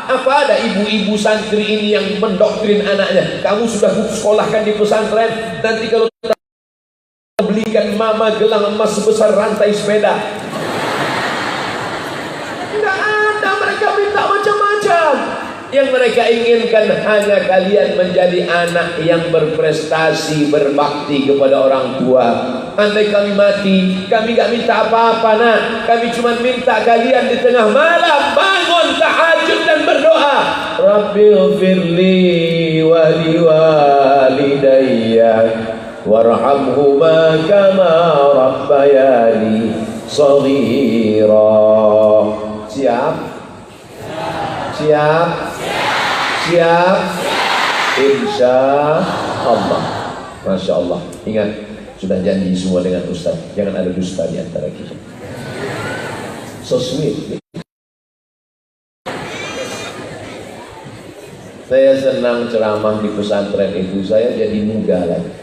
C: Apa ada ibu-ibu santri ini yang mendoktrin anaknya? Kamu sudah sekolahkan di pesantren, nanti kalau belikan mama gelang emas sebesar rantai sepeda. Enggak ada, mereka minta macam-macam. Yang mereka inginkan hanya kalian menjadi anak yang berprestasi, berbakti kepada orang tua. Andai kami mati, kami gak minta apa-apa nak. Kami cuma minta kalian di tengah malam bangun tahajud dan berdoa. Rabbil firli wa liwalidayya warhamhuma kama rabbayani shaghira. Siap? Siap? Siap? Insya Allah. Masya Allah. Ingat, sudah janji semua dengan Ustaz. Jangan ada dusta di antara kita. So sweet. Saya senang ceramah di pesantren itu. Saya jadi muda lagi.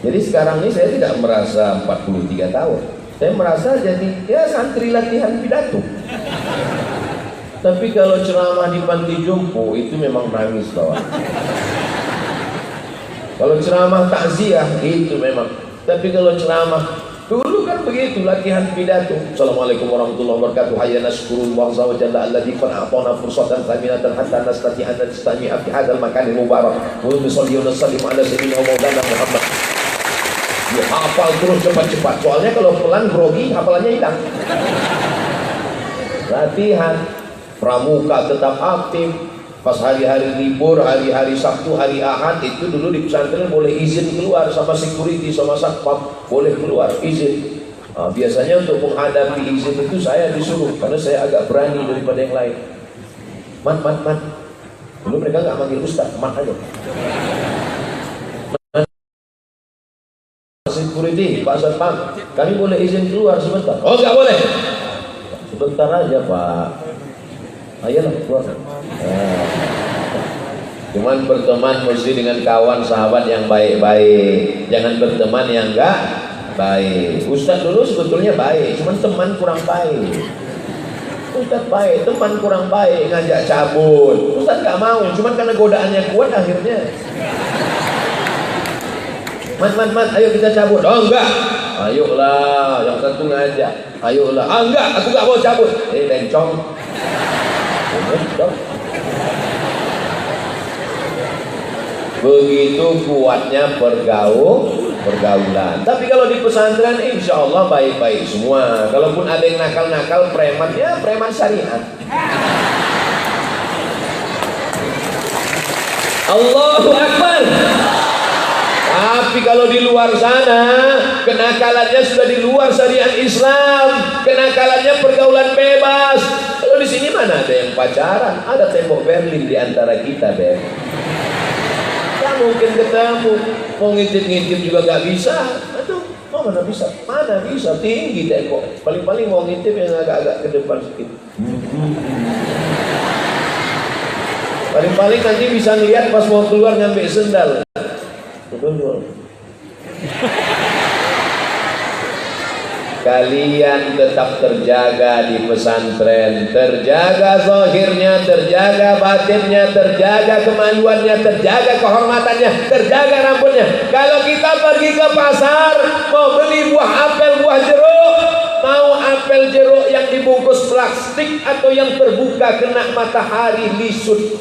C: Jadi sekarang ini saya tidak merasa 43 tahun. Saya merasa jadi ya santri latihan pidato. Tapi kalau ceramah di panti jompo itu memang nangis bawah. Kalau ceramah takziah itu memang. Tapi kalau ceramah dulu kan begitu latihan pidato. Assalamualaikum warahmatullahi wabarakatuh. Hayya nashkurul wa jalla alladzi qad a'tana fursatan thaminatan hatta nastati'a an nastami'a fi hadzal makan mubarak. Wa nusalli wa nusallimu ala sayyidina Maulana Muhammad. Ya, hafal terus cepat-cepat. Soalnya kalau pelan grogi hafalannya hilang. Latihan. Pramuka tetap aktif. Pas hari-hari libur, hari-hari Sabtu, hari Ahad itu dulu di pesantren boleh izin keluar sama security, sama satpam, boleh keluar izin. Nah, biasanya untuk menghadapi izin itu saya disuruh karena saya agak berani daripada yang lain. Mat. Dulu mereka nggak manggil Ustaz, mat aja. Security, Pak Satpam, kami boleh izin keluar sebentar. Oh nggak boleh. Sebentar aja Pak. Ayolah keluar. Cuman berteman mesti dengan kawan sahabat yang baik-baik. Jangan berteman yang enggak baik. Ustaz dulu sebetulnya baik, cuman teman kurang baik. Ustaz baik, teman kurang baik, ngajak cabut. Ustaz enggak mau, cuman karena godaannya kuat akhirnya. Mat, ayo kita cabut. Oh enggak. Ayolah, yang satu ngajak. Ayolah. Ah enggak, aku enggak mau cabut. Bencong. Begitu kuatnya pergaulan. pergaulan. Tapi kalau di pesantren insya Allah baik-baik semua. Kalaupun ada yang nakal-nakal, preman, ya preman syariat. Allahu Akbar. Tapi kalau di luar sana, kenakalannya sudah di luar syariat Islam, kenakalannya pergaulan bebas. Kalau di sini mana ada yang pacaran? Ada tembok Berlin di antara kita, Beb. Gak mungkin ketemu. Mau ngintip-ngintip juga gak bisa. Aduh, mana bisa? Mana bisa? Tinggi tembok. Paling-paling mau ngintip yang agak-agak ke depan sedikit. Paling-paling nanti bisa lihat pas mau keluar nyampe sendal. Kalian tetap terjaga di pesantren, terjaga zahirnya, terjaga batinnya, terjaga kemaluannya, terjaga kehormatannya, terjaga rambutnya. Kalau kita pergi ke pasar mau beli buah apel, buah jeruk, mau apel jeruk yang dibungkus plastik atau yang terbuka kena matahari lisut?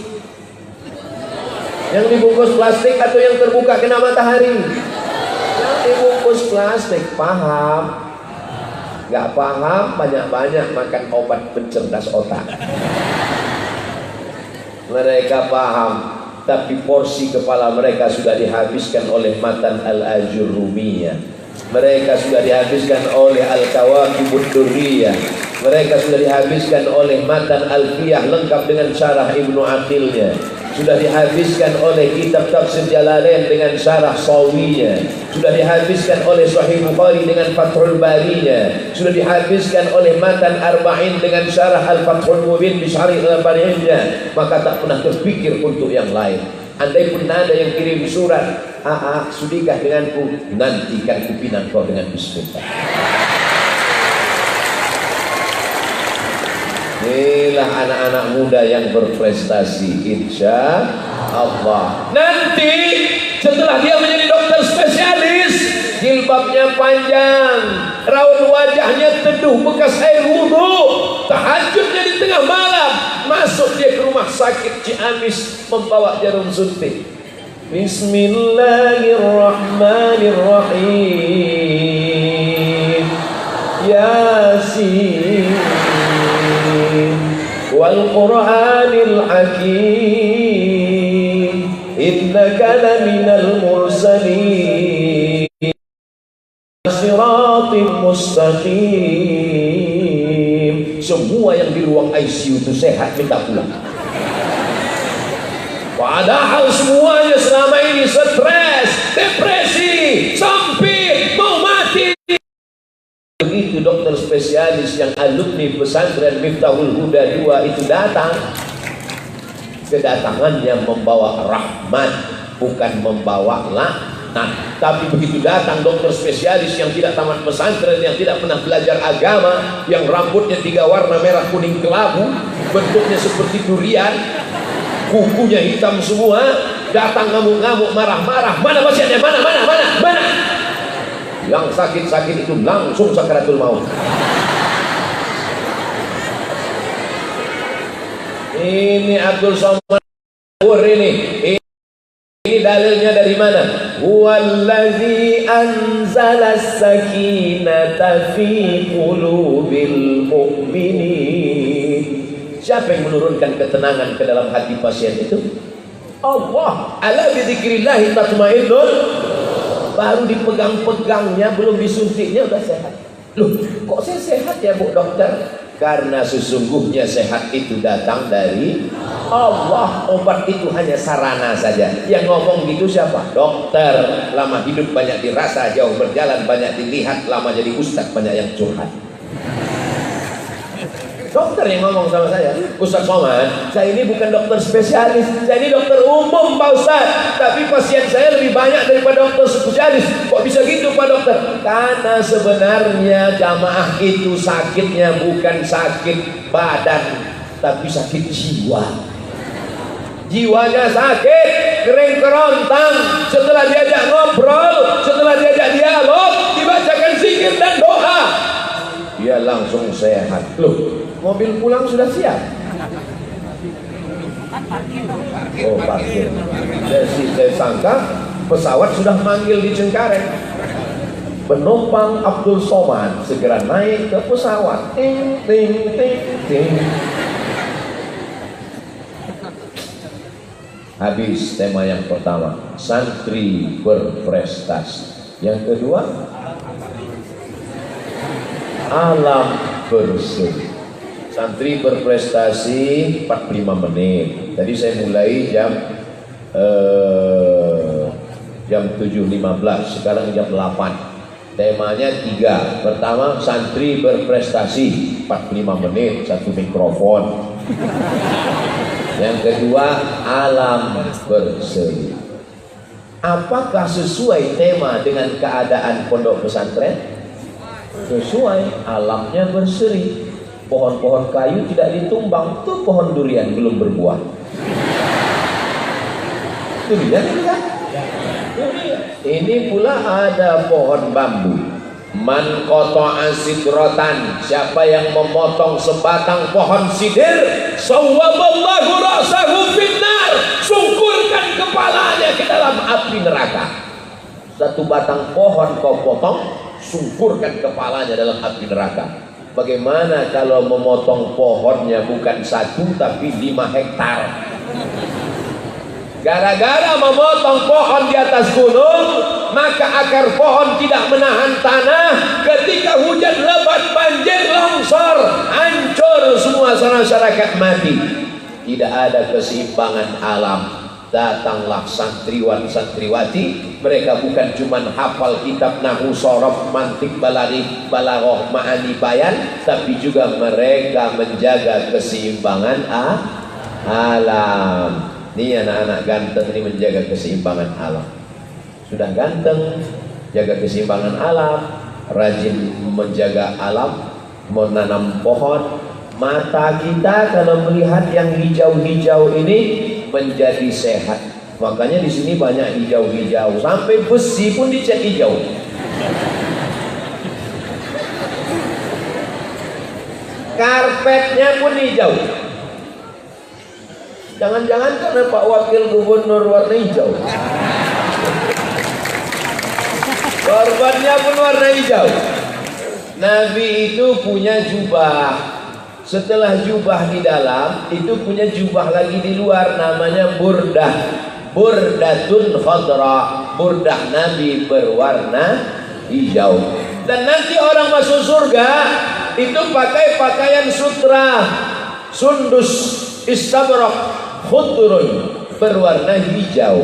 C: Yang dibungkus plastik atau yang terbuka kena matahari? Yang dibungkus plastik, paham? Gak paham, banyak-banyak makan obat pencerdas otak. Mereka paham, tapi porsi kepala mereka sudah dihabiskan oleh matan al-ajurrumiyah. Mereka sudah dihabiskan oleh al-kawakibud durriyah. Mereka sudah dihabiskan oleh matan al-fiyah lengkap dengan syarah Ibnu Aqilnya. Sudah dihabiskan oleh kitab tafsir Jalalain dengan syarah Sawinya. Sudah dihabiskan oleh Sahih Bukhari dengan Fathul Barinya. Sudah dihabiskan oleh matan Arba'in dengan syarah Al-Fathul Mubin bi Syarih Al-Bari'innya. Maka tak pernah terpikir untuk yang lain. Andai pun ada yang kirim surat, sudikah denganku? Nantikan kupinang kau dengan bismillah. Inilah anak-anak muda yang berprestasi, insya Allah. Nanti setelah dia menjadi dokter spesialis, jilbabnya panjang, raut wajahnya teduh bekas air wudhu, tahajudnya di tengah malam, masuk dia ke rumah sakit Ciamis membawa jarum suntik. Bismillahirrahmanirrahim. Yasin wal Qur'anil Hakim, innaka laminal mursalin siratim mustaqim. Semua yang di ruang ICU itu sehat, minta pulang. Padahal semuanya selama ini stres, depresi, sampai mau mati. Begitu dokter spesialis yang alumni pesantren Miftahul Huda 2 itu datang, kedatangannya membawa rahmat, bukan membawa laknat. Tapi begitu datang dokter spesialis yang tidak tamat pesantren, yang tidak pernah belajar agama, yang rambutnya 3 warna merah kuning kelabu, bentuknya seperti durian, kukunya hitam semua, datang ngamuk-ngamuk, marah-marah. Mana pasiennya? Mana? Yang sakit-sakit itu langsung sakaratul maut. Ini Abdul Somad ini dalilnya dari mana? Huwallazi anzalas sakinata fi qulubil mu'minin. Siapa yang menurunkan ketenangan ke dalam hati pasien itu? Allah. Ala bidzikrillah tatmainnul. Baru dipegang-pegangnya, belum disuntiknya udah sehat. Loh, kok saya sehat ya Bu Dokter? Karena sesungguhnya sehat itu datang dari Allah. Obat itu hanya sarana saja. Yang ngomong gitu siapa? Dokter. Lama hidup banyak dirasa, jauh berjalan banyak dilihat, lama jadi ustaz banyak yang curhat. Dokter yang ngomong sama saya, Ustaz Somad, saya ini bukan dokter spesialis, saya ini dokter umum Pak Ustaz, tapi pasien saya lebih banyak daripada dokter spesialis. Kok bisa gitu Pak Dokter? Karena sebenarnya jamaah itu sakitnya bukan sakit badan, tapi sakit jiwa. Jiwanya sakit, kering kerontang. Setelah diajak ngobrol, setelah diajak dialog, dibacakan zikir dan doa, dia langsung sehat. Loh, mobil pulang sudah siap? Oh, parkir. Saya sangka pesawat sudah manggil di Cengkareng. Penumpang Abdul Somad segera naik ke pesawat. Ting ting ting ting. Habis tema yang pertama, santri berprestasi. Yang kedua, alam bersih. Santri berprestasi 45 menit. Tadi saya mulai jam 7.15, sekarang jam 8. Temanya 3. Pertama, santri berprestasi 45 menit, 1 mikrofon. Yang kedua, alam bersih. Apakah sesuai tema dengan keadaan pondok pesantren? Sesuai, alamnya berseri. Pohon-pohon kayu tidak ditumbang, tuh pohon durian belum berbuah. Durian kan? Ini pula ada pohon bambu. Man qata'a sidratan, siapa yang memotong sebatang pohon sidir, sawwaballahu ra'sahu finnar, sungkurkan kepalanya ke dalam api neraka. Satu batang pohon kau potong, sungkurkan kepalanya dalam api neraka. Bagaimana kalau memotong pohonnya bukan 1 tapi 5 hektar? Gara-gara memotong pohon di atas gunung, maka akar pohon tidak menahan tanah. Ketika hujan lebat, banjir, longsor, hancur semua masyarakat mati. Tidak ada keseimbangan alam. Datanglah santriwan santriwati, mereka bukan cuma hafal kitab nahwu sorof mantik balaghah balaghah ma'ani bayan, tapi juga mereka menjaga keseimbangan alam. Ini anak-anak ganteng ini menjaga keseimbangan alam. Sudah ganteng, jaga keseimbangan alam, rajin menjaga alam, menanam pohon. Mata kita kalau melihat yang hijau-hijau ini menjadi sehat. Makanya di sini banyak hijau-hijau, sampai besi pun dicat hijau. Karpetnya pun hijau. Jangan-jangan karena Pak Wakil Gubernur warna hijau. Korbannya pun warna hijau. Nabi itu punya jubah. Setelah jubah di dalam, itu punya jubah lagi di luar, namanya burdah. Burdatun khadra, burdah Nabi berwarna hijau. Dan nanti orang masuk surga itu pakai pakaian sutra, sundus istabrak khudrun, berwarna hijau.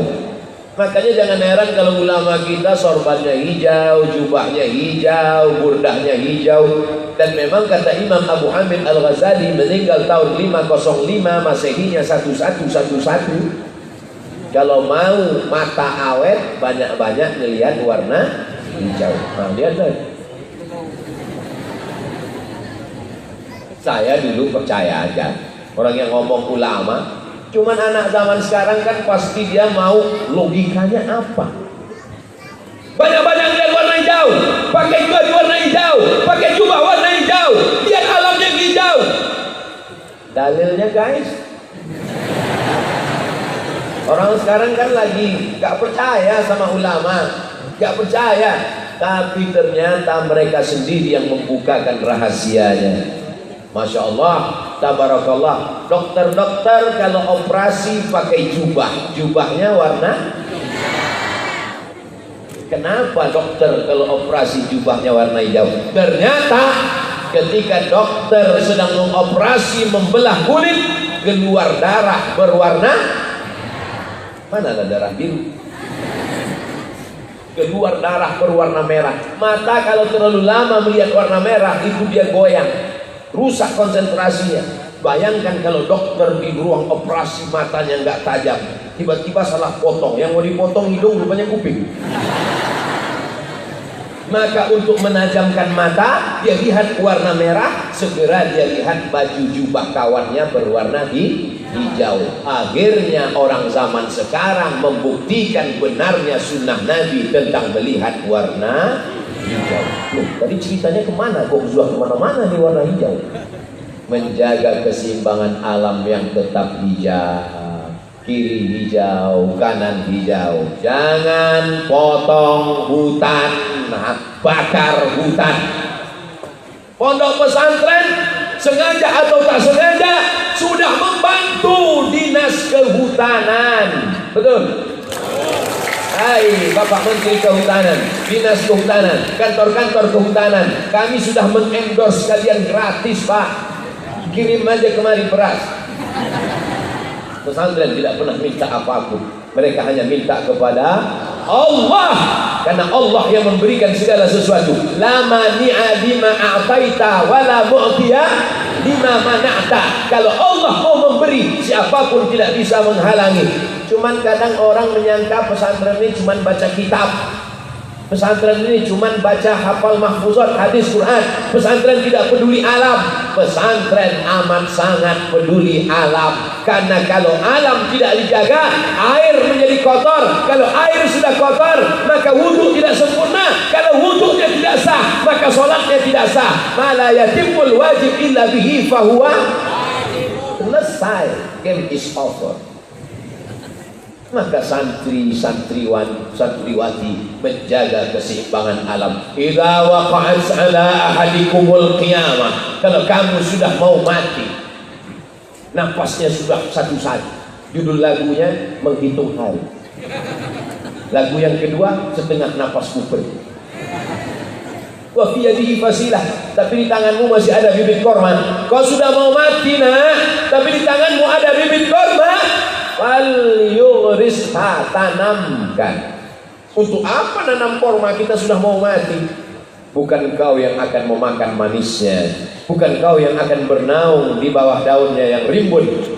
C: Makanya jangan heran kalau ulama kita sorbannya hijau, jubahnya hijau, burdahnya hijau. Dan memang kata Imam Abu Hamid Al-Ghazali meninggal tahun 505 Masehinya 1111. Kalau mau mata awet, banyak-banyak ngelihat warna hijau. Nah, lihat deh. Saya dulu percaya aja, orang yang ngomong ulama, cuman anak zaman sekarang kan pasti dia mau logikanya apa? Banyak-banyak lihat warna hijau, pakai baju warna hijau, pakai jubah warna hijau, lihat alamnya hijau. Dalilnya guys, orang sekarang kan lagi gak percaya sama ulama, gak percaya, tapi ternyata mereka sendiri yang membukakan rahasianya. Masya Allah, tabarakallah. Dokter-dokter kalau operasi pakai jubah, jubahnya warna. Kenapa dokter kalau operasi jubahnya warna hijau? Ternyata ketika dokter sedang mengoperasi membelah kulit, keluar darah berwarna, mana ada darah biru? Keluar darah berwarna merah. Mata kalau terlalu lama melihat warna merah, itu dia goyang, rusak konsentrasinya. Bayangkan kalau dokter di ruang operasi matanya nggak tajam, tiba-tiba salah potong, yang mau dipotong hidung rupanya kuping. Maka untuk menajamkan mata, dia lihat warna merah, segera dia lihat baju jubah kawannya berwarna hijau. Akhirnya orang zaman sekarang membuktikan benarnya sunnah Nabi tentang melihat warna hijau. Loh, tadi ceritanya kemana? Kok sudah kemana-mana nih warna hijau? Menjaga keseimbangan alam yang tetap hijau. Kiri hijau, kanan hijau. Jangan potong hutan. bakar hutan. Pondok pesantren sengaja atau tak sengaja sudah membantu dinas kehutanan. Betul? Hai Bapak Menteri Kehutanan, Dinas Kehutanan, kantor-kantor kehutanan, kami sudah mengendorse kalian gratis Pak. Kirim aja kemari beras. Pesantren tidak pernah minta apapun, mereka hanya minta kepada Allah, karena Allah yang memberikan segala sesuatu. La mani'a lima a'taita wala mu'tiya lima mana'ta. Kalau Allah mau memberi, siapapun tidak bisa menghalangi. Cuman kadang orang menyangka pesantren ini cuman baca kitab, pesantren ini cuman baca hafal mahfuzat hadis Quran, pesantren tidak peduli alam. Pesantren amat sangat peduli alam, karena kalau alam tidak dijaga, air menjadi kotor. Kalau air sudah kotor, maka wudhu tidak sempurna. Kalau wudhunya tidak sah, maka sholatnya tidak sah. Mala yatimul wajib illa bihi fahuwa. Selesai, game is over. Maka santri, santriwan, santriwati menjaga keseimbangan alam. Idza waqa'at 'ala ahadikumul qiyamah. Kalau kamu sudah mau mati, napasnya sudah satu-satu. Judul lagunya Menghitung Hari. Lagu yang kedua Setengah Napasku Pergi. Wa fi yadihi fasilah, tapi di tanganmu masih ada bibit korma. Kau sudah mau mati nak, tapi di tanganmu ada bibit korma. Wal yughrisha, tanamkan. Untuk apa nanam korma? Kita sudah mau mati. Bukan kau yang akan memakan manisnya, bukan kau yang akan bernaung di bawah daunnya yang rimbun,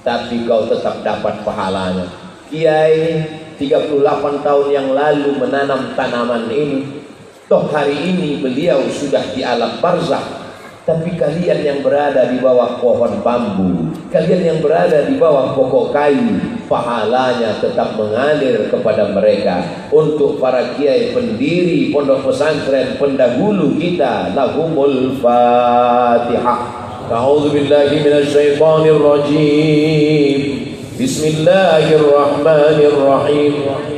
C: tapi kau tetap dapat pahalanya. Kiai 38 tahun yang lalu menanam tanaman ini. Toh hari ini beliau sudah di alam barzakh. Tapi kalian yang berada di bawah pohon bambu, kalian yang berada di bawah pokok kayu, pahalanya tetap mengalir kepada mereka. Untuk para kiai pendiri pondok pesantren pendahulu kita, lahumul Fatihah. A'udzu billahi minasyaitonir rajim. Bismillahirrahmanirrahim.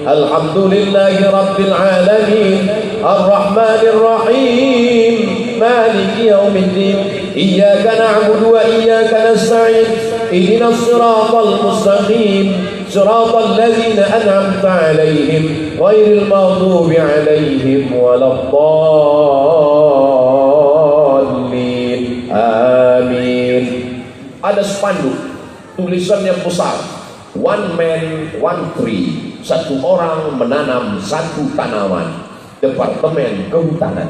C: Alhamdulillahi rabbil alamin. Arrahmanir rahim. Maliki yaumiddin. Iyyaka na'budu wa iyyaka nasta'in. Ihdinas siratal mustaqim. Siratal ladzina an'amta 'alaihim ghairil maghdubi 'alaihim waladdallin. Amin. Ada spanduk tulisannya besar, one man one tree, satu orang menanam satu tanaman. Departemen Kehutanan.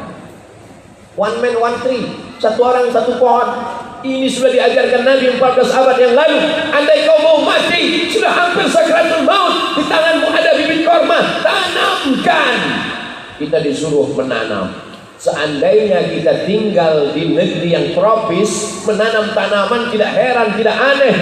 C: One man one tree, satu orang satu pohon. Ini sudah diajarkan Nabi 14 abad yang lalu. Andai kau mau mati, sudah hampir sakratul maut, di tanganmu ada bibit korma, tanamkan. Kita disuruh menanam. Seandainya kita tinggal di negeri yang tropis, menanam tanaman tidak heran, tidak aneh.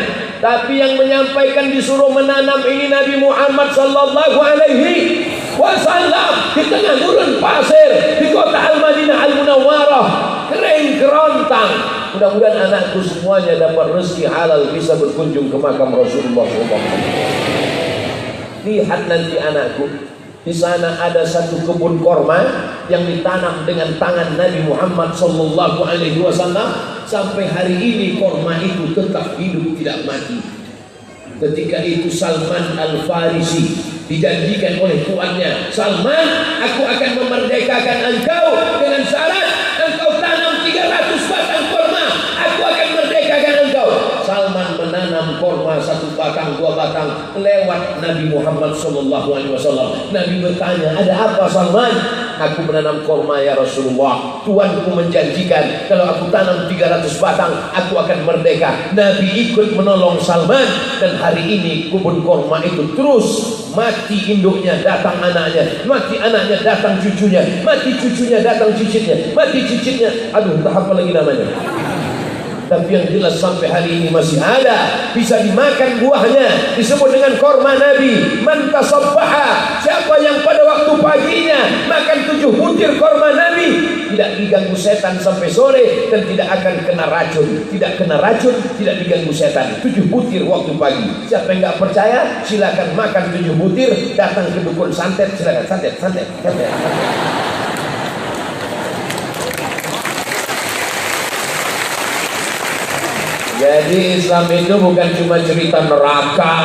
C: Tapi yang menyampaikan disuruh menanam ini Nabi Muhammad sallallahu alaihi wasallam, di tengah gurun pasir di kota Al-Madinah Al-Munawwarah, kering kerontang. Mudah-mudahan anakku semuanya dapat rezeki halal, bisa berkunjung ke makam Rasulullah SAW. Lihat nanti anakku, di sana ada satu kebun korma yang ditanam dengan tangan Nabi Muhammad sallallahu alaihi wasallam. Sampai hari ini korma itu tetap hidup, tidak mati. Ketika itu Salman Al-Farisi dijanjikan oleh tuannya, Salman, aku akan memerdekakan engkau dengan syarat engkau tanam 300 batang korma, aku akan merdekakan engkau. Salman menanam korma 1 batang, 2 batang, lewat Nabi Muhammad SAW. Nabi bertanya, ada apa Salman? Aku menanam korma ya Rasulullah. Tuanku menjanjikan kalau aku tanam 300 batang, aku akan merdeka. Nabi ikut menolong Salman, dan hari ini kebun korma itu terus mati induknya, datang anaknya, mati anaknya, datang cucunya, mati cucunya, datang cicitnya, mati cicitnya. Aduh, entah apa lagi namanya. Tapi yang jelas sampai hari ini masih ada, bisa dimakan buahnya, disebut dengan korma Nabi. Man tasabbaha, siapa yang pada waktu paginya makan 7 butir korma Nabi, tidak diganggu setan sampai sore, dan tidak akan kena racun. Tidak kena racun, tidak diganggu setan. 7 butir waktu pagi. Siapa yang nggak percaya, silakan makan 7 butir, datang ke dukun santet, silakan santet. Jadi Islam itu bukan cuma cerita neraka,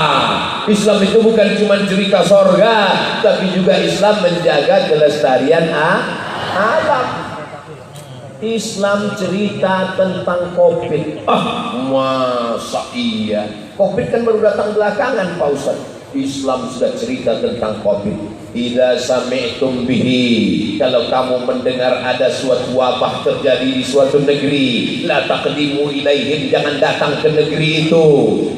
C: Islam itu bukan cuma cerita sorga, tapi juga Islam menjaga kelestarian alam. Islam cerita tentang COVID. Masa iya? COVID kan baru datang belakangan Pak Ustaz. Islam sudah cerita tentang COVID. Idza sami'tum bihi, kalau kamu mendengar ada suatu wabah terjadi di suatu negeri, la taqdimu ilaihim, jangan datang ke negeri itu.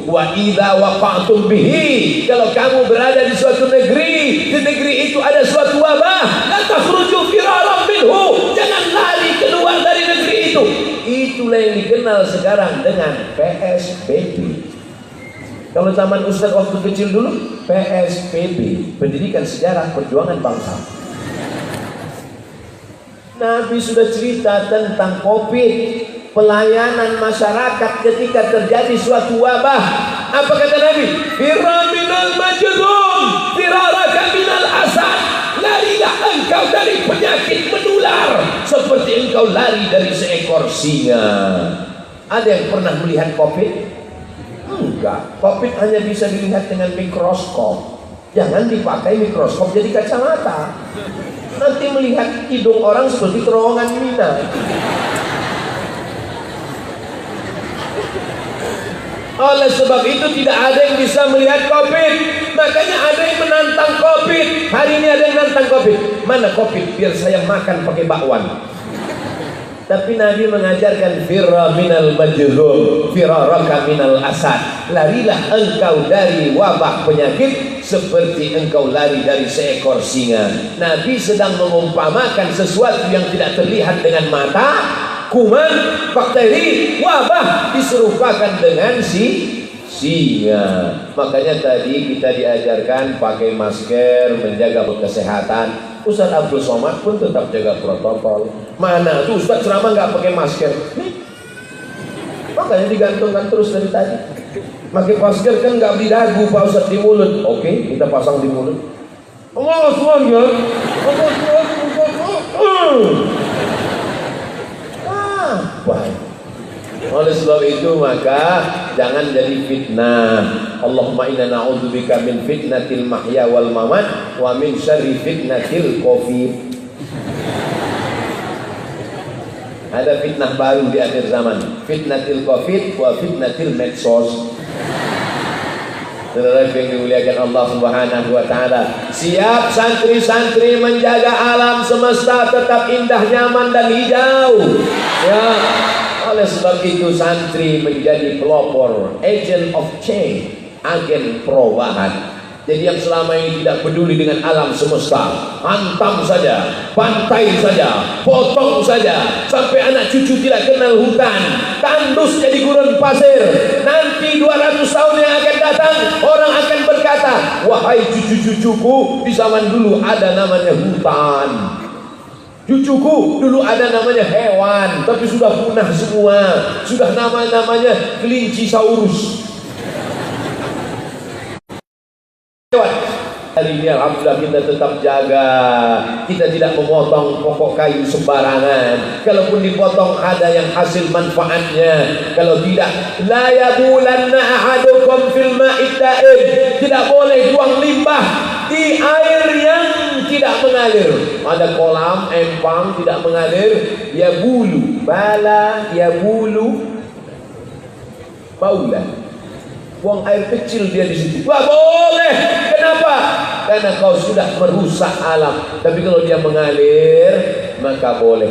C: Wa idza waqa'tum bihi, kalau kamu berada di suatu negeri, di negeri itu ada suatu wabah, la takhruju firaran minhu, jangan lari keluar dari negeri itu. Itulah yang dikenal sekarang dengan PSBB. Kalau zaman Ustaz waktu kecil dulu, PSPB, Pendidikan Sejarah Perjuangan Bangsa. Nabi sudah cerita tentang COVID, pelayanan masyarakat ketika terjadi suatu wabah. Apa kata Nabi? Firra minal majzum, firaraka minal asad. Larilah engkau dari penyakit menular seperti engkau lari dari seekor singa. Ada yang pernah melihat COVID? Enggak, COVID hanya bisa dilihat dengan mikroskop. Jangan dipakai mikroskop jadi kacamata. Nanti melihat hidung orang seperti terowongan Mina. Oleh sebab itu tidak ada yang bisa melihat COVID. Makanya ada yang menantang COVID. Hari ini ada yang menantang COVID. Mana COVID? Biar saya makan pakai bakwan. Tapi Nabi mengajarkan firra minal majzum, firaraka minal asad. Larilah engkau dari wabah penyakit seperti engkau lari dari seekor singa. Nabi sedang mengumpamakan sesuatu yang tidak terlihat dengan mata, kuman, bakteri, wabah diserupakan dengan singa. Makanya tadi kita diajarkan pakai masker, menjaga kesehatan. Ustaz Abdul Somad pun tetap jaga protokol. Mana tuh Ustaz ceramah nggak pakai masker? Makanya digantungkan terus dari tadi. Pakai masker kan nggak di dagu Pak Ustaz, di mulut. Oke, kita pasang di mulut. Allah Akbar. Baik. Oleh sebab itu maka jangan jadi fitnah. Allahumma inna na'udzubika min fitnatil mahya wal mamat wa min syarri fitnatil covid. Ada fitnah baru di akhir zaman, fitnatil covid wa fitnatil medsos. Saudara yang dimuliakan Allah Subhanahu wa taala, siap santri-santri menjaga alam semesta tetap indah, nyaman dan hijau. Ya. Oleh sebab itu santri menjadi pelopor, agent of change, agen perubahan. Jadi yang selama ini tidak peduli dengan alam semesta, hantam saja, bantai saja, potong saja, sampai anak cucu tidak kenal hutan, tandus jadi gurun pasir. Nanti 200 tahun yang akan datang, orang akan berkata, wahai cucu-cucuku, di zaman dulu ada namanya hutan. Cucuku dulu ada namanya hewan, tapi sudah punah semua. Sudah namanya kelinci saurus. Hari ini alhamdulillah kita tetap jaga. Kita tidak memotong pokok kayu sembarangan. Kalaupun dipotong ada yang hasil manfaatnya. Kalau tidak, la yabulanna ahadukum fil ma'id da'im. Tidak boleh buang limbah di air yang tidak mengalir. Ada kolam, empang tidak mengalir, ya bulu, bala, ya bulu, baulah. Buang air kecil dia di situ. Wah boleh. Kenapa? Karena kau sudah merusak alam. Tapi kalau dia mengalir, maka boleh.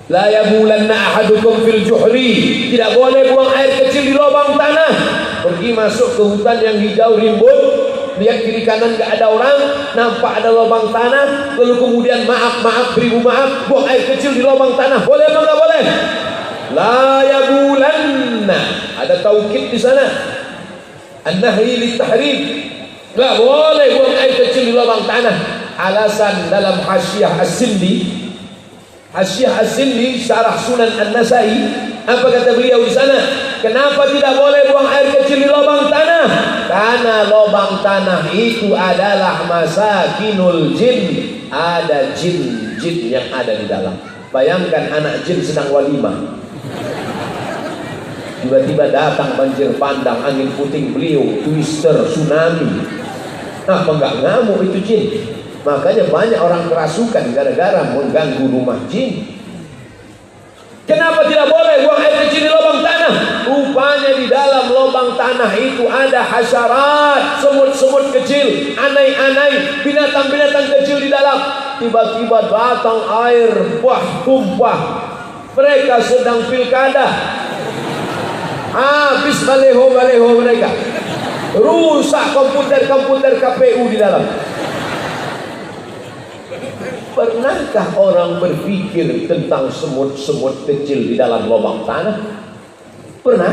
C: La yabulanna ahadukum fil juhri. Tidak boleh buang air kecil di lubang tanah. Pergi masuk ke hutan yang hijau rimbun, lihat kiri kanan gak ada orang, nampak ada lubang tanah, lalu kemudian maaf, beribu maaf, buang air kecil di lubang tanah. Boleh atau nggak boleh? La yabulanna. Ada taukid di sana. An-nahyi lit-tahrim. Nggak boleh buang air kecil di lubang tanah. Alasan dalam Hasyiah As-Sindi, Hasyiah As-Sindi syarah Sunan An-Nasai, apa kata beliau di sana? Kenapa tidak boleh buang air kecil di lubang tanah? Karena lubang tanah itu adalah masakinul jin. Ada jin-jin yang ada di dalam. Bayangkan anak jin sedang walimah. Tiba-tiba datang banjir bandang, angin puting beliung, twister, tsunami. Apa enggak ngamuk itu jin? Makanya banyak orang kerasukan gara-gara mengganggu rumah jin. Kenapa tidak boleh buang air kecil di lubang tanah? Rupanya di dalam lubang tanah itu ada hasyarat, semut-semut kecil, anai-anai, binatang-binatang kecil di dalam. Tiba-tiba datang air, buah tumpah. Mereka sedang pilkada. Habis baleho-baleho mereka. Rusak komputer-komputer KPU di dalam. Pernahkah orang berpikir tentang semut-semut kecil di dalam lubang tanah? Pernah?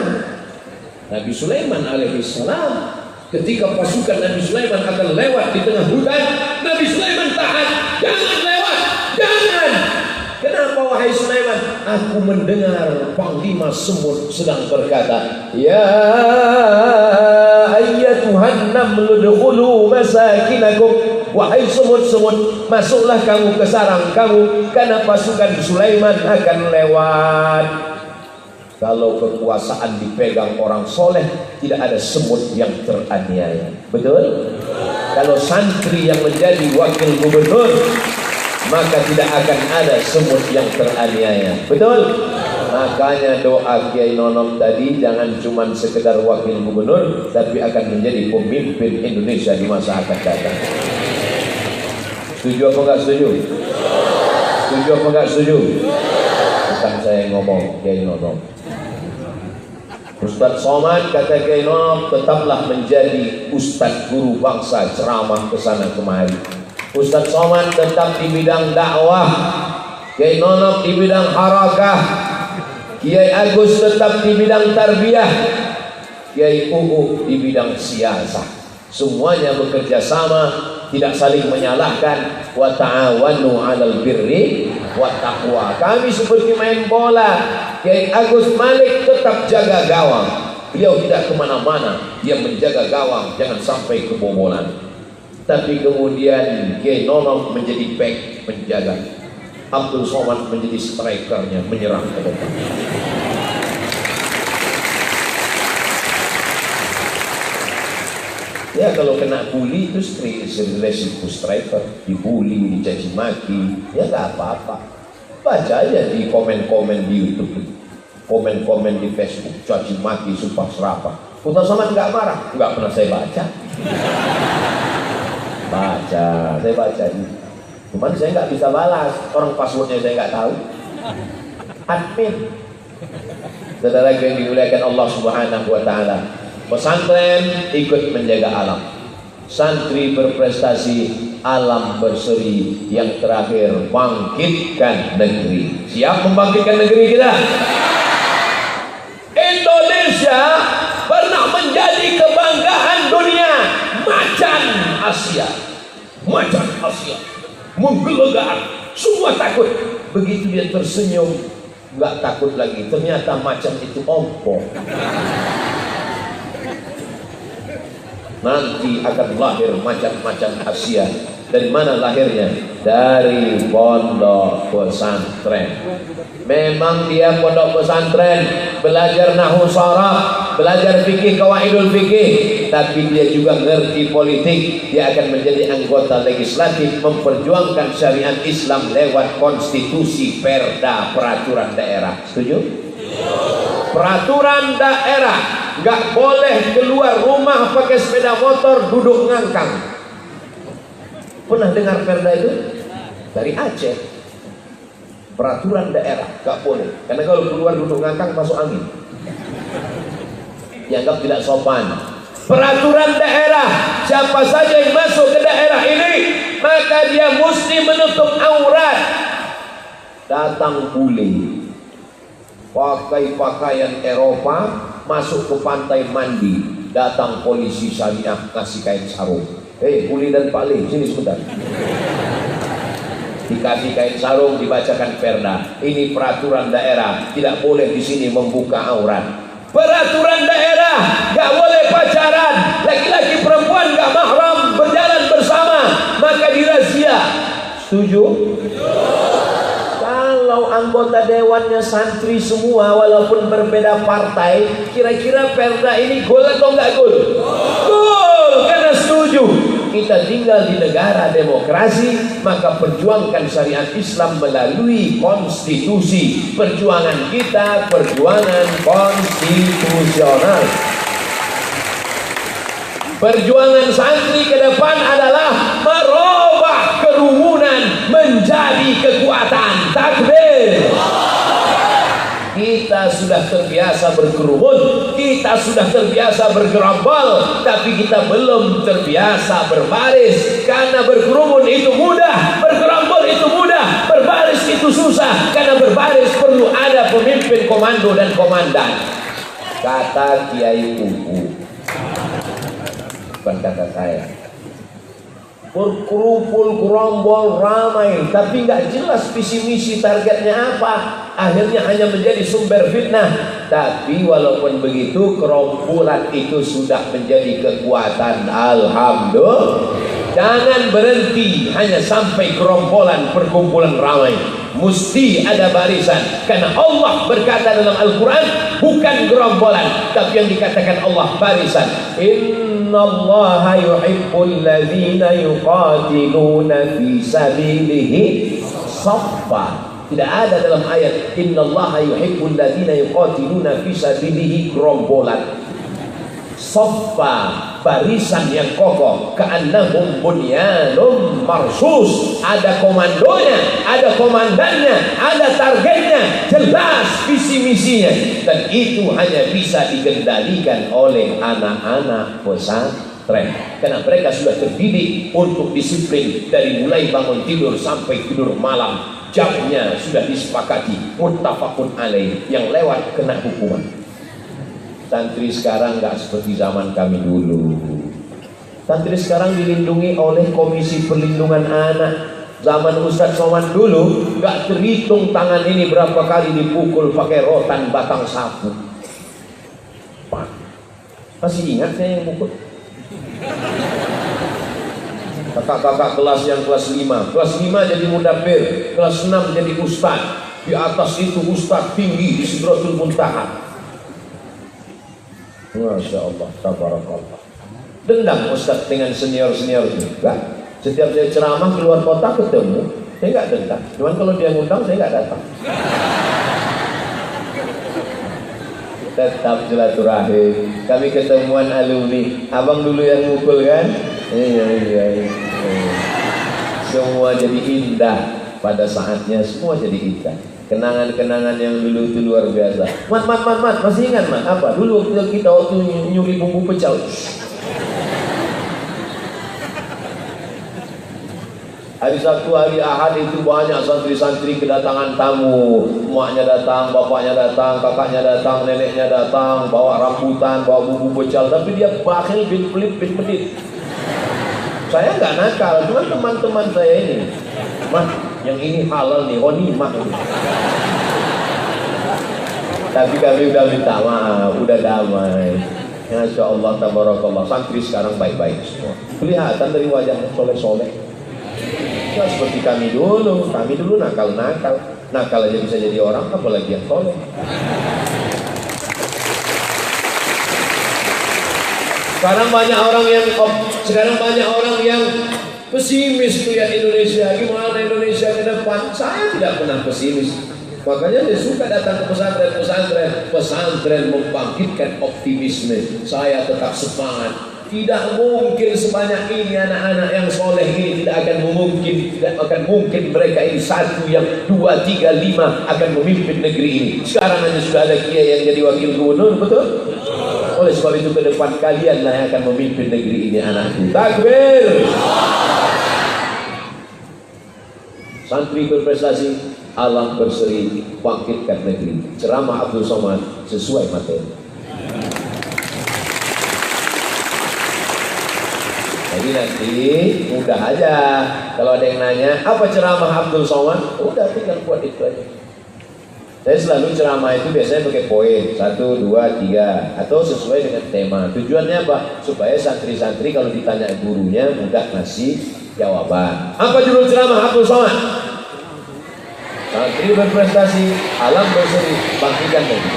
C: Nabi Sulaiman alaihissalam, ketika pasukan Nabi Sulaiman akan lewat di tengah hutan, Nabi Sulaiman tahan, jangan lewat, jangan. Kenapa wahai Sulaiman? Aku mendengar panglima semut sedang berkata, ya ayyatuhan namlu dukhulu masakinakum. Wahai semut-semut, masuklah kamu ke sarang kamu, karena pasukan Sulaiman akan lewat. Kalau kekuasaan dipegang orang soleh, tidak ada semut yang teraniaya. Betul? Kalau santri yang menjadi wakil gubernur, maka tidak akan ada semut yang teraniaya. Betul? Makanya doa Kiai Nonom tadi jangan cuma sekedar wakil gubernur, tapi akan menjadi pemimpin Indonesia di masa akan datang. Setuju apa enggak setuju? Setuju apa enggak setuju? Bukan saya yang ngomong, Kiai Nonom. Ustadz Somad kata Kiai Nonom, tetaplah menjadi ustadz guru bangsa, ceramah kesana kemari. Ustadz Somad tetap di bidang dakwah, Kiai Nonom di bidang harakah, Kiai Agus tetap di bidang tarbiyah, Kiai Uu di bidang siasah. Semuanya bekerja sama, tidak saling menyalahkan. Wa ta'awanu 'alal birri wa taqwa. Kami seperti main bola. Kiai Agus Malik tetap jaga gawang. Beliau tidak kemana-mana, dia menjaga gawang jangan sampai kebobolan. Tapi kemudian Kiai Nonom menjadi back, menjaga. Abdul Somad menjadi strikernya, menyerang ke depan. Ya kalau kena bully itu resiko striker, dibully, dicaci maki, ya nggak apa-apa. Baca aja di komen-komen di YouTube, komen-komen di Facebook, caci maki, sumpah serapah. Ustaz Somad nggak marah? Nggak pernah saya baca. Baca, saya baca. Cuman saya nggak bisa balas, orang passwordnya saya nggak tahu. Admin. Saudara yang dimuliakan Allah Subhanahu Wa Taala. Pesantren ikut menjaga alam, santri berprestasi, alam berseri. Yang terakhir, bangkitkan negeri. Siap membangkitkan negeri kita? Indonesia pernah menjadi kebanggaan dunia. Macan Asia, macan Asia menggelegar, semua takut. Begitu dia tersenyum, nggak takut lagi. Ternyata macan itu ompong. Nanti akan lahir macan-macan Asia. Dari mana lahirnya? Dari pondok pesantren. Memang dia pondok pesantren, belajar nahwu sharaf, belajar fikih, qawaidul fikih, tapi dia juga ngerti politik. Dia akan menjadi anggota legislatif, memperjuangkan syariat Islam lewat konstitusi, perda, peraturan daerah. Setuju? Peraturan daerah, nggak boleh keluar rumah pakai sepeda motor, duduk ngangkang. Pernah dengar perda itu? Dari Aceh. Peraturan daerah, nggak boleh. Karena kalau keluar duduk ngangkang masuk angin, dianggap tidak sopan. Peraturan daerah, siapa saja yang masuk ke daerah ini, maka dia mesti menutup aurat. Datang bule, pakai pakaian Eropa, masuk ke pantai mandi, datang polisi syariah kasih kain sarung. Buli dan Pak Le, sini sebentar. Dikasih kain sarung, dibacakan perda. Ini peraturan daerah, tidak boleh di sini membuka aurat. Peraturan daerah, nggak boleh pacaran, laki-laki perempuan nggak mahram berjalan bersama, maka dirazia. Setuju? Kalau anggota dewannya santri semua walaupun berbeda partai, kira-kira perda ini gol atau enggak gol? Gol, karena setuju. Kita tinggal di negara demokrasi, maka perjuangkan syariat Islam melalui konstitusi. Perjuangan kita perjuangan konstitusional. Perjuangan santri ke depan adalah merubah kerumunan menjadi kekuatan. Takbir. Kita sudah terbiasa berkerumun, kita sudah terbiasa bergerombol, tapi kita belum terbiasa berbaris. Karena berkerumun itu mudah, bergerombol itu mudah, berbaris itu susah. Karena berbaris perlu ada pemimpin komando dan komandan. Kata Kiai Pupu, bukan kata saya. Berkumpul, gerombol, ramai, tapi nggak jelas visi misi targetnya apa. Akhirnya hanya menjadi sumber fitnah. Tapi walaupun begitu, kerombolan itu sudah menjadi kekuatan. Alhamdulillah. Jangan berhenti hanya sampai gerombolan, perkumpulan ramai. Mesti ada barisan. Karena Allah berkata dalam Al-Quran, bukan gerombolan, tapi yang dikatakan Allah barisan. Innallaha yuhibbul ladzina yuqatiluna fi sabilihi shaffa. Tidak ada dalam ayat innallaha yuhibbul ladzina yuqatiluna fi sabilihi gerombolan. Shaffa, barisan yang kokoh. Ka'annahum bunyanun marsus. Ada komandonya, ada komandannya, ada targetnya, jelas visi misinya. Dan itu hanya bisa dikendalikan oleh anak-anak pesantren. Karena mereka sudah terdidik untuk disiplin dari mulai bangun tidur sampai tidur malam. Jamnya sudah disepakati, muttafaqun alaih, yang lewat kena hukuman. Santri sekarang nggak seperti zaman kami dulu. Santri sekarang dilindungi oleh Komisi Perlindungan Anak. Zaman Ustadz Somad dulu nggak terhitung tangan ini berapa kali dipukul pakai rotan batang sapu. Masih ingat saya yang mukul? Kakak-kakak kelas yang kelas 5. Kelas 5 jadi mudabir, kelas 6 jadi ustadz. Di atas itu ustadz tinggi di Sidratul Muntaha. Masya Allah, tabarakallah. Dendam ustadz dengan senior-senior juga. Setiap saya ceramah keluar kota ketemu, saya nggak dendam. Cuman kalau dia ngundang saya nggak datang. Tetap silaturahim. Kami ketemuan alumni. Abang dulu yang mukul kan? Iya. Semua jadi indah pada saatnya. Semua jadi indah. Kenangan-kenangan yang dulu itu luar biasa. Mat, masih ingat mat? Apa? Dulu kita waktu nyuri bumbu pecel. Hari Sabtu, hari Ahad itu banyak santri-santri kedatangan tamu. Emaknya datang, bapaknya datang, kakaknya datang, neneknya datang, bawa rambutan, bawa bumbu pecel. Tapi dia bakhil bin pelit bin medit. Saya nggak nakal, cuma teman-teman saya ini. Mah, yang ini halal nih, ghanimah. Tapi kami udah minta maaf, udah damai. Masya Allah, tabarakallah. Santri sekarang baik-baik semua. Kelihatan dari wajahnya soleh-soleh. Ya seperti kami dulu nakal-nakal. Nakal aja bisa jadi orang, apalagi yang soleh. Sekarang banyak orang yang pesimis melihat Indonesia. Gimana Indonesia ke depan? Saya tidak pernah pesimis. Makanya saya suka datang ke pesantren. Pesantren membangkitkan optimisme. Saya tetap semangat. Tidak mungkin sebanyak ini anak-anak yang soleh ini tidak akan mungkin mereka ini 1, yang 2, 3, 5 akan memimpin negeri ini. Sekarang hanya sudah ada kiai yang jadi wakil gubernur, betul? Oleh sebab itu ke depan kalianlah yang akan memimpin negeri ini, anakku. Takbir. Santri berprestasi, alam berseri, bangkitkan negeri. Ceramah Abdul Somad sesuai materi. Jadi nanti mudah aja. Kalau ada yang nanya, apa ceramah Abdul Somad? Udah tinggal buat itu aja. Saya selalu ceramah itu biasanya pakai poin 1, 2, 3 atau sesuai dengan tema. Tujuannya apa? Supaya santri-santri kalau ditanya gurunya mudah ngasih jawaban. Apa judul ceramah Abdul Somad? Santri berprestasi, alam berseri, bangkitkan lagi.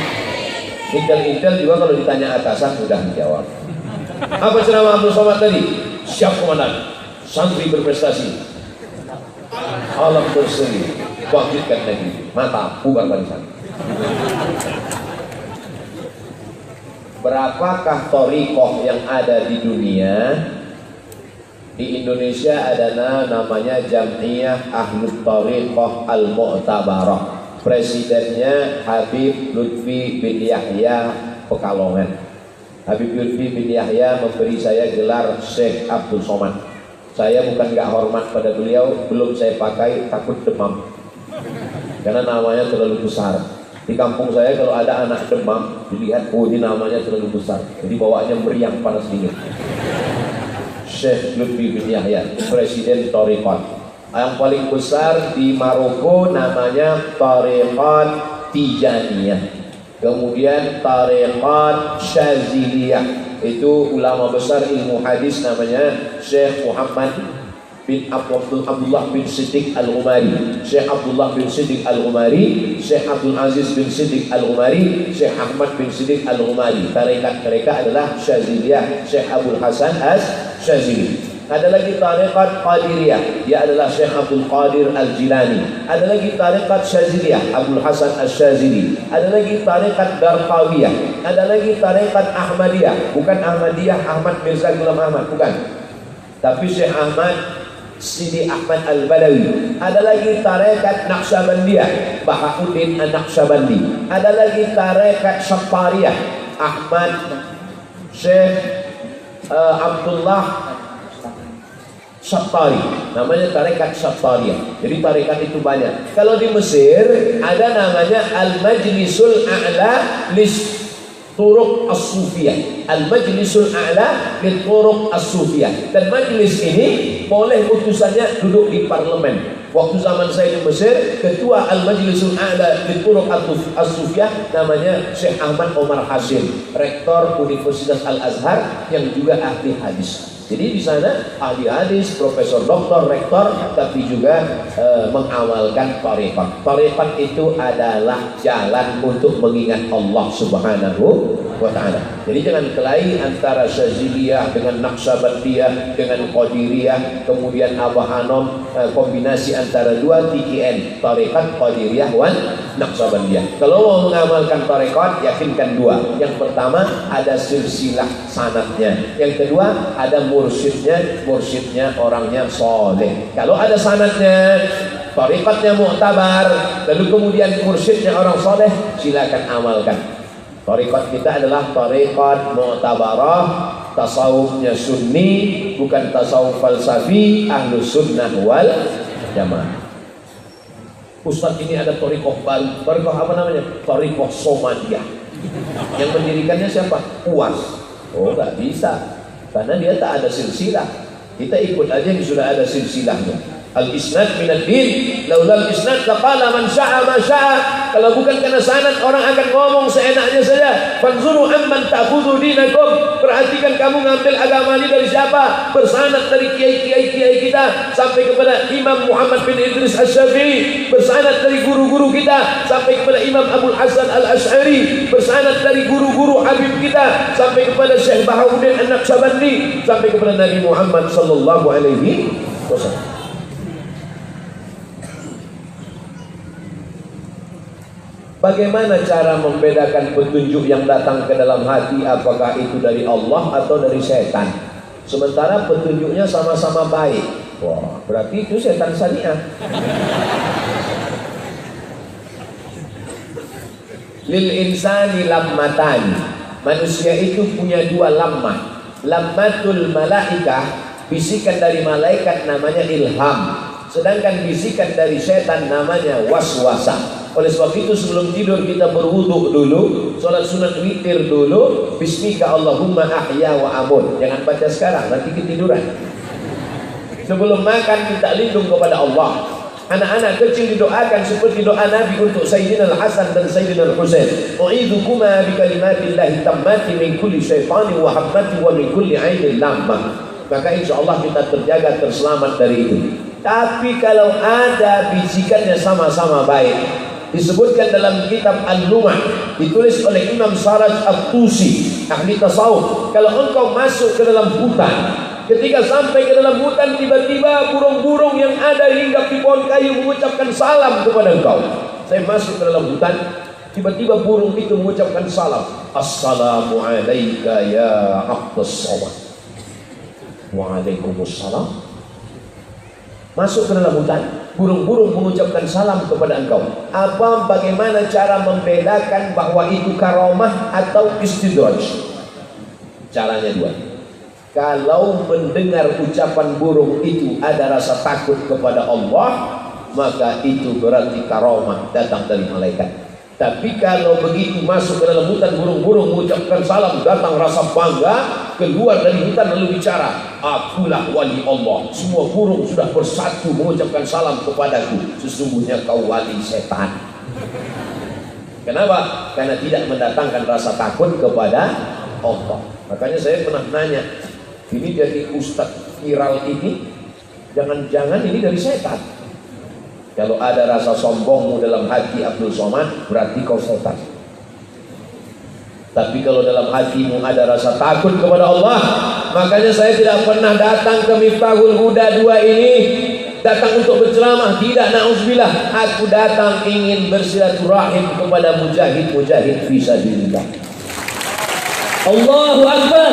C: Intel juga kalau ditanya atasan sudah dijawab. Apa ceramah Abdul Somad tadi? Siap komandan. Santri berprestasi, alam berseri, bangkitkan lagi. Mata bubar barisan. Berapakah thariqah yang ada di dunia? Di Indonesia ada namanya Jam'iyah Ahlul Thariqah Al-Mu'tabarah. Presidennya Habib Lutfi bin Yahya Pekalongan. Habib Lutfi bin Yahya memberi saya gelar Syekh Abdul Somad. Saya bukan gak hormat pada beliau, belum saya pakai, takut demam. Karena namanya terlalu besar. Di kampung saya kalau ada anak demam, dilihat, oh ini namanya terlalu besar. Jadi bawaannya meriang panas dingin. Syekh Lutfi bin Yahya, Presiden Thariqat. Yang paling besar di Maroko namanya Thariqat Tijaniyah. Kemudian Thariqat Syaziliyah. Itu ulama besar ilmu hadis namanya Syekh Muhammad bin Abdullah bin Siddiq Al-Umari, Syekh Abdullah bin Siddiq Al-Umari, Syekh Abdul Aziz bin Siddiq Al-Umari, Syekh Ahmad bin Siddiq Al-Umari. Tarekat mereka adalah Syaziliyah, Syekh Abdul Hasan Syazili. Ada lagi tarekat Qadiriyah, dia adalah Syekh Abdul Qadir Al-Jilani. Ada lagi tarekat Syaziliyah, Abdul Hasan Al-Syazili. Ada lagi tarekat Darqawiyah. Ada lagi tarekat Ahmadiyah, bukan Ahmadiyah Ahmad Mirza Ghulam Ahmad, bukan, tapi Syekh Ahmad Sidi Ahmad Al-Badawi. Ada lagi tarekat Naqsyabandiyah, Bahauddin An-Naqsyabandi. Ada lagi tarekat Syattariyah, Ahmad Syekh Abdullah Syattari, namanya tarekat Syattariyah. Jadi tarekat itu banyak. Kalau di Mesir ada namanya Al-Majlisul A'la Lis Turuq As-Sufiyah. Al-Majlisul A'la Lis Turuq As-Sufiyah. Dan majlis ini boleh utusannya duduk di parlemen. Waktu zaman saya di Mesir, ketua Al-Majlisul A'la Lis Turuq As-Sufiyah namanya Syekh Ahmad Omar Hashim, rektor Universitas Al-Azhar yang juga ahli hadis. Jadi di sana ahli hadis, profesor, doktor, rektor, tapi juga mengamalkan tarekat. Tarekat itu adalah jalan untuk mengingat Allah Subhanahu wa Ta'ala. Jadi jangan kelahi antara Syaziliyah dengan Naqsyabandiyah dengan Qadiriyah, kemudian Abah Hanom, kombinasi antara dua TKN, tarekat Qadiriyah wan Naqsyabandiyah. Kalau mau mengamalkan tarekat, yakinkan dua. Yang pertama ada silsilah sanadnya. Yang kedua ada mursyidnya orangnya soleh. Kalau ada sanadnya, tarekatnya mu'tabar, lalu kemudian mursyidnya orang soleh, silakan amalkan. Tarekat kita adalah tarekat mu'tabarah, tasawufnya sunni, bukan tasawuf falsafi, ahlus sunnah wal jamaah. Ustaz, ini ada tarekat baru. Tarekat apa namanya? Tarekat Somadiyah. Yang mendirikannya siapa? Uwas. Oh, nggak bisa, karena dia tak ada silsilah. Kita ikut aja yang sudah ada silsilahnya. Al-isnad minad din, laulal isnad laqala man sya'a ma sya'a. Kalau bukan karena sanad, orang akan ngomong seenaknya saja. Fanzuru amman ta'khudhu dinakum. Perhatikan kamu ngambil agama ini dari siapa? Bersanad dari kiai-kiai kita sampai kepada Imam Muhammad bin Idris Asy-Syafi'i, bersanad dari guru-guru kita sampai kepada Imam Abdul Hasan Al-Asy'ari, bersanad dari guru-guru Habib kita sampai kepada Syekh Bahauddin An-Naqsyabandi, sampai kepada Nabi Muhammad sallallahu alaihi wasallam. Bagaimana cara membedakan petunjuk yang datang ke dalam hati, apakah itu dari Allah atau dari setan? Sementara petunjuknya sama-sama baik. Wah, berarti itu setan syariah. Lil insani lammatani. Manusia itu punya dua lammah. Lammatul malaikah, bisikan dari malaikat namanya ilham. Sedangkan bisikan dari setan namanya waswasah. Oleh sebab itu sebelum tidur kita berwudu dulu, sholat sunat witir dulu, bismika Allahumma ahya wa amut. Jangan baca sekarang, nanti ketiduran. Sebelum makan minta lindung kepada Allah. Anak-anak kecil didoakan seperti doa Nabi untuk Sayyidina Al-Hasan dan Sayyidina Al-Husain. U'idhukuma bikalimatillahi tammati min kulli syaitani wa hammati wa min kulli ainin lammah. Maka insya Allah kita terjaga, terselamat dari itu. Tapi kalau ada bisikannya sama-sama baik, disebutkan dalam kitab Al-Lumah, ditulis oleh Imam Saraj At-Tusi, ahli tasawuf. Kalau engkau masuk ke dalam hutan, ketika sampai ke dalam hutan, tiba-tiba burung-burung yang ada hinggap di pohon kayu mengucapkan salam kepada engkau. Saya masuk ke dalam hutan, tiba-tiba burung itu mengucapkan salam. Assalamu alayka ya Abdus Somad. Waalaikumsalam. Masuk ke dalam hutan, burung-burung mengucapkan salam kepada engkau. Bagaimana cara membedakan bahwa itu karomah atau istidraj? Caranya dua. Kalau mendengar ucapan burung itu ada rasa takut kepada Allah, maka itu berarti karomah datang dari malaikat. Tapi kalau begitu masuk ke dalam hutan, burung-burung mengucapkan salam, datang rasa bangga, keluar dari hutan lalu bicara, akulah wali Allah. Semua burung sudah bersatu mengucapkan salam kepadaku. Sesungguhnya kau wali setan. Kenapa? Karena tidak mendatangkan rasa takut kepada Allah. Makanya saya pernah nanya, ini dari ustadz viral ini, jangan-jangan ini dari setan. Kalau ada rasa sombongmu dalam hati Abdul Somad, berarti kau setan. Tapi kalau dalam hatimu ada rasa takut kepada Allah, makanya saya tidak pernah datang ke Miftahul Huda 2 ini datang untuk berceramah, tidak, na'udzubillah. Aku datang ingin bersilaturahim kepada mujahid-mujahid fisabilillah. Allahu Akbar.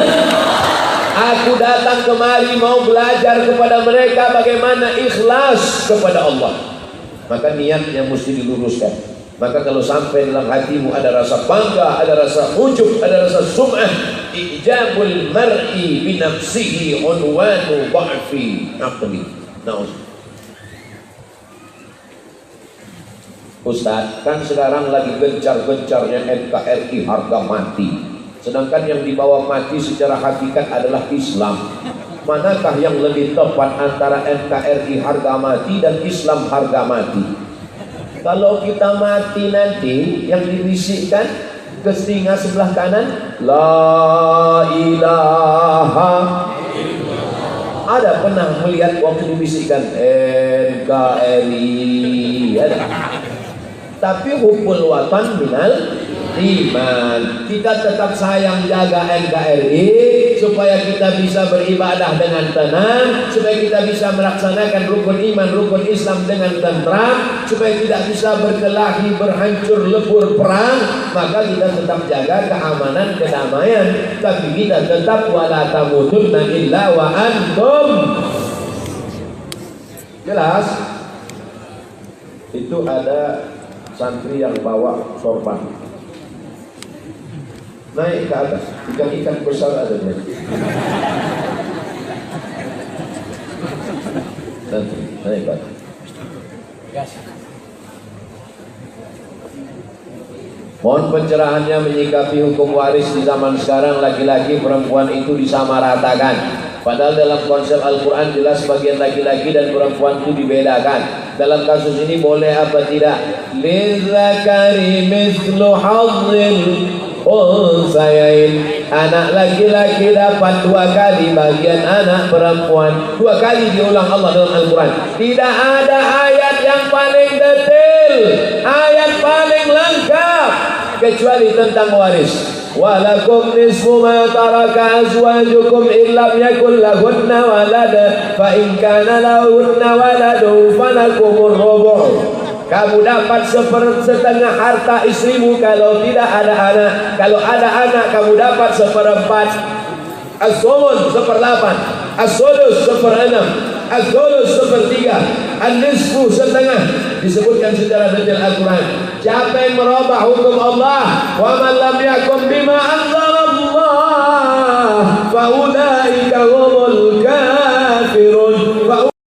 C: Aku datang kemari mau belajar kepada mereka bagaimana ikhlas kepada Allah. Maka niatnya mesti diluruskan. Maka kalau sampai dalam hatimu ada rasa bangga, ada rasa ujub, ada rasa sum'ah, ijabul mar'i binafsihi unwanu ba'fi aqli. Ustaz, kan sekarang lagi gencar-gencarnya NKRI harga mati. Sedangkan yang dibawa mati secara hakikat adalah Islam. Manakah yang lebih tepat antara NKRI harga mati dan Islam harga mati? Kalau kita mati nanti, yang dibisikkan ke telinga sebelah kanan, La ilaha. Ada pernah melihat waktu dibisikkan NKRI? Ada. Tapi hubul watan minal iman. Kita tetap sayang jaga NKRI supaya kita bisa beribadah dengan tenang, supaya kita bisa melaksanakan rukun iman, rukun Islam dengan tentram, supaya tidak bisa berkelahi, berhancur lebur perang. Maka kita tetap jaga keamanan, kedamaian, tapi kita tetap wala tamutunna illa wa antum. Jelas? Itu ada santri yang bawa sorban naik ke atas, ikan-ikan besar ada dia. Nanti naik ke atas. Mohon pencerahannya menyikapi hukum waris di zaman sekarang. Laki-laki perempuan itu disamaratakan. Padahal dalam konsep Al-Quran jelas bagian laki-laki dan perempuan itu dibedakan. Dalam kasus ini boleh apa tidak? Lidzakari mislu hadzil unsayain. Anak laki-laki dapat 2 kali bagian anak perempuan. 2 kali diulang Allah dalam Al-Quran. Tidak ada ayat yang paling detail, ayat paling lengkap kecuali tentang waris. Walakum nisfu ma taraka azwajukum illam yakul lahunna walad fa in kana lahunna waladun falakumur rubu'. Kamu dapat setengah harta istrimu kalau tidak ada anak. Kalau ada anak kamu dapat 1/4. As-sumun 1/8, as-sudus 1/6, as-sulus 1/3, an-nisfu setengah. Disebutkan secara detail Al-Quran. Siapa yang merubah hukum Allah, wa man lam yakum bima anzalallah fa ulaika hum